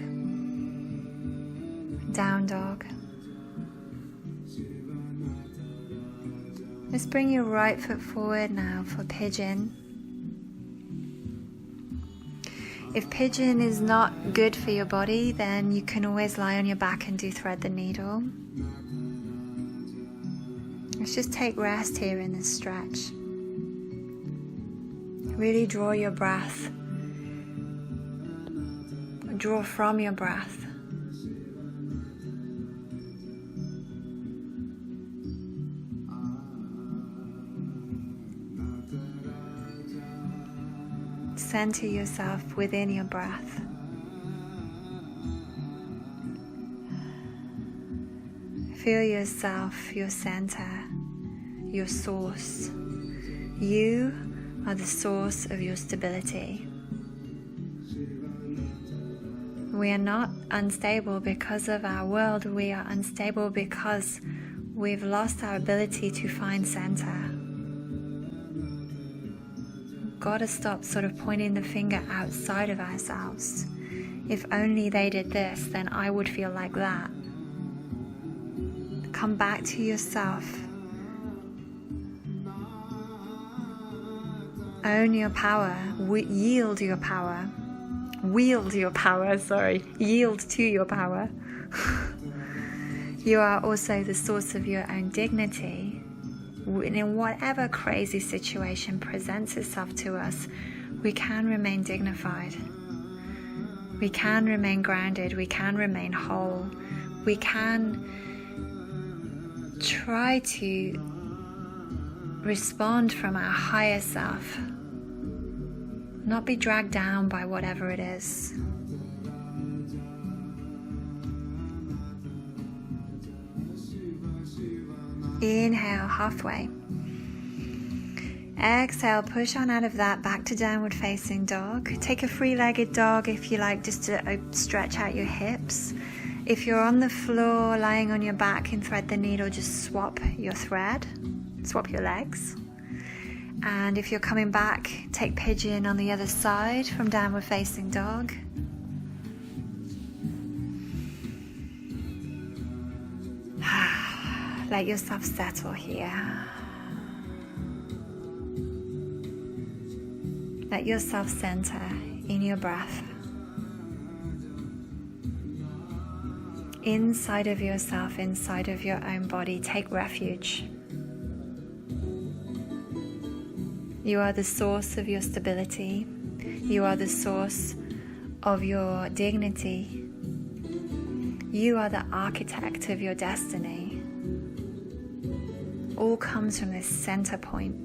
Down dog. Let's bring your right foot forward now for pigeon. If pigeon is not good for your body, then you can always lie on your back and do thread the needle. Let's just take rest here in this stretch. Really draw your breath. Draw from your breath. Center yourself within your breath. Feel yourself, your center, your source. You are the source of your stability. We are not unstable because of our world. We are unstable because we've lost our ability to find center. Gotta stop sort of pointing the finger outside of ourselves. If only they did this, then I would feel like that. Come back to yourself. Own your power. Yield your power. Wield your power, Yield to your power. You are also the source of your own dignity. In whatever crazy situation presents itself to us, we can remain dignified. We can remain grounded. We can remain whole. We can try to respond from our higher self, not be dragged down by whatever it is. Inhale, halfway. Exhale, push on out of that, back to downward facing dog. Take a free-legged dog if you like, just to stretch out your hips. If you're on the floor, lying on your back in thread the needle, just swap your thread, swap your legs. And if you're coming back, take pigeon on the other side from downward facing dog. Let yourself settle here. Let yourself center in your breath. Inside of yourself, inside of your own body, take refuge. You are the source of your stability. You are the source of your dignity. You are the architect of your destiny. All comes from this center point,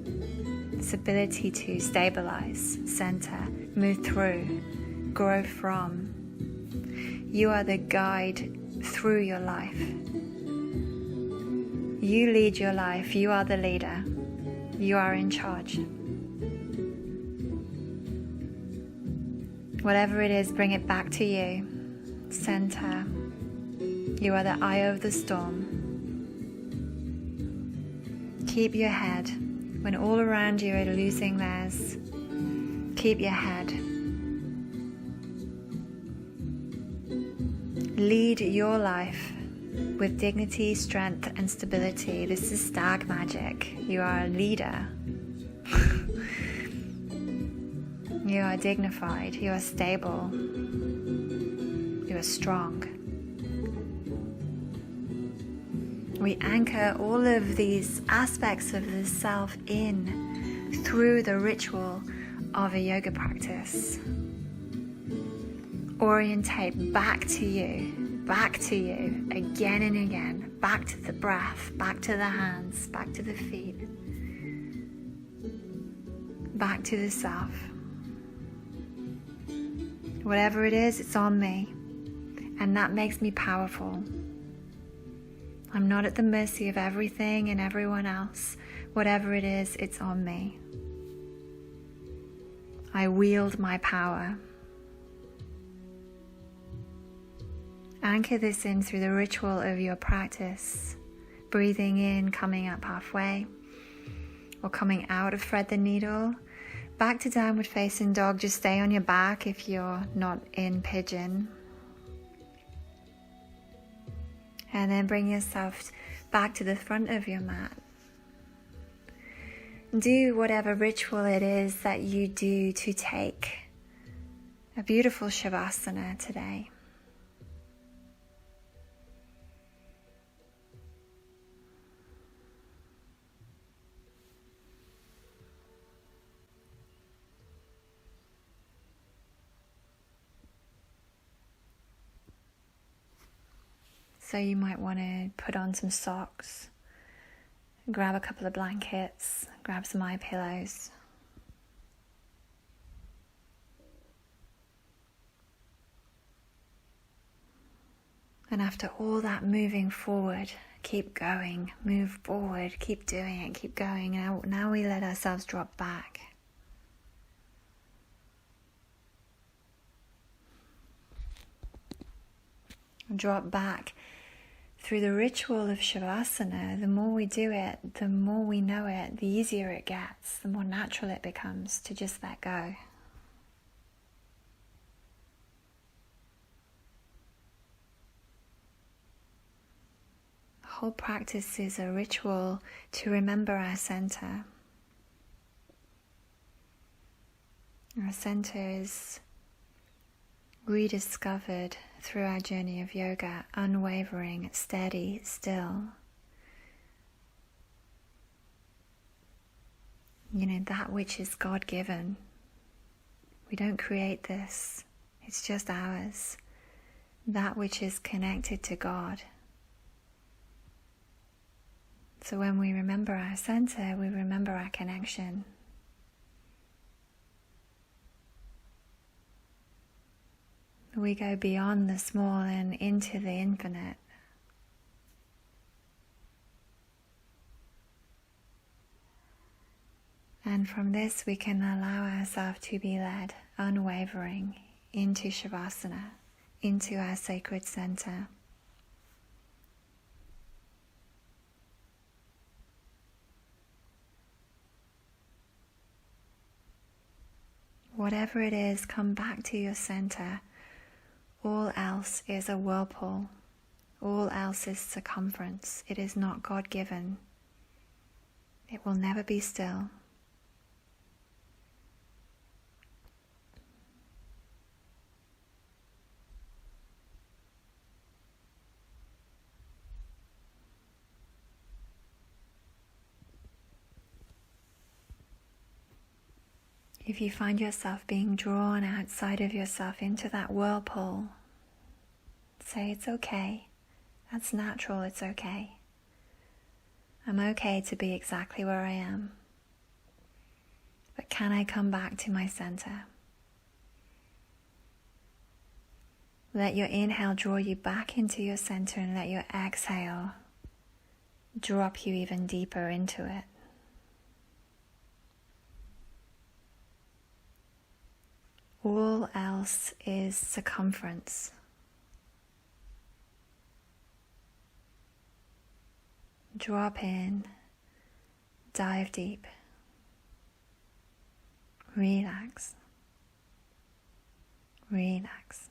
this ability to stabilize, center, move through, grow from. You are the guide through your life. You lead your life. You are the leader. You are in charge. Whatever it is, bring it back to you. Center. You are the eye of the storm. Keep your head. When all around you are losing theirs, keep your head. Lead your life with dignity, strength, and stability. This is Stag magic. You are a leader. You are dignified. You are stable. You are strong. We anchor all of these aspects of the self in through the ritual of a yoga practice. Orientate back to you again and again, back to the breath, back to the hands, back to the feet, back to the self. Whatever it is, it's on me, and that makes me powerful. I'm not at the mercy of everything and everyone else. Whatever it is, it's on me. I wield my power. Anchor this in through the ritual of your practice. Breathing in, coming up halfway, or coming out of thread the needle. Back to downward facing dog. Just stay on your back if you're not in pigeon. And then bring yourself back to the front of your mat. Do whatever ritual it is that you do to take a beautiful Shavasana today. So you might want to put on some socks, grab a couple of blankets, grab some eye pillows. And after all that moving forward, keep going, move forward, keep doing it, keep going. Now we let ourselves drop back. Drop back. Through the ritual of Shavasana, the more we do it, the more we know it, the easier it gets, the more natural it becomes to just let go. The whole practice is a ritual to remember our center. Our center is rediscovered through our journey of yoga, unwavering, steady, still. You know, that which is God-given. We don't create this. It's just ours. That which is connected to God. So when we remember our center, we remember our connection. We go beyond the small and into the infinite. And from this we can allow ourselves to be led, unwavering, into Shavasana, into our sacred center. Whatever it is, come back to your center. All else is a whirlpool. All else is circumference. It is not God-given. It will never be still. If you find yourself being drawn outside of yourself into that whirlpool, say it's okay. That's natural, it's okay. I'm okay to be exactly where I am. But can I come back to my center? Let your inhale draw you back into your center, and let your exhale drop you even deeper into it. All else is circumference. Drop in, dive deep, relax, relax.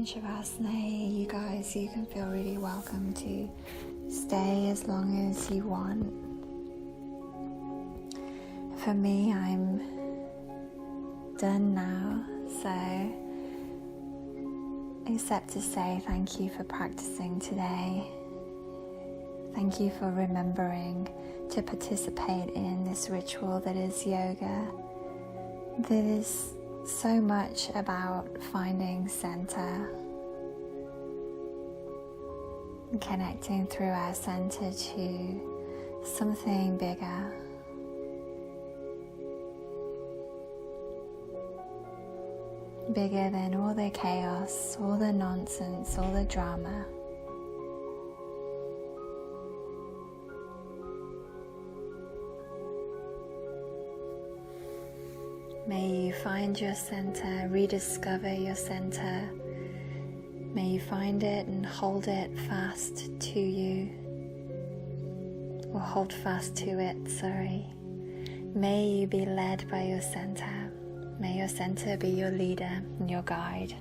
Shavasana, you guys, you can feel really welcome to stay as long as you want. For me, I'm done now, so except to say thank you for practicing today. Thank you for remembering to participate in this ritual that is yoga, that is so much about finding center, connecting through our center to something bigger. Bigger than all the chaos, all the nonsense, all the drama. May you find your center, rediscover your center. May you find it and hold it fast to you, or hold fast to it, sorry. May you be led by your center. May your center be your leader and your guide.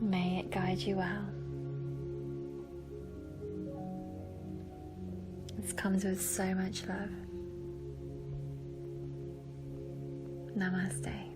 May it guide you well. This comes with so much love. Namaste.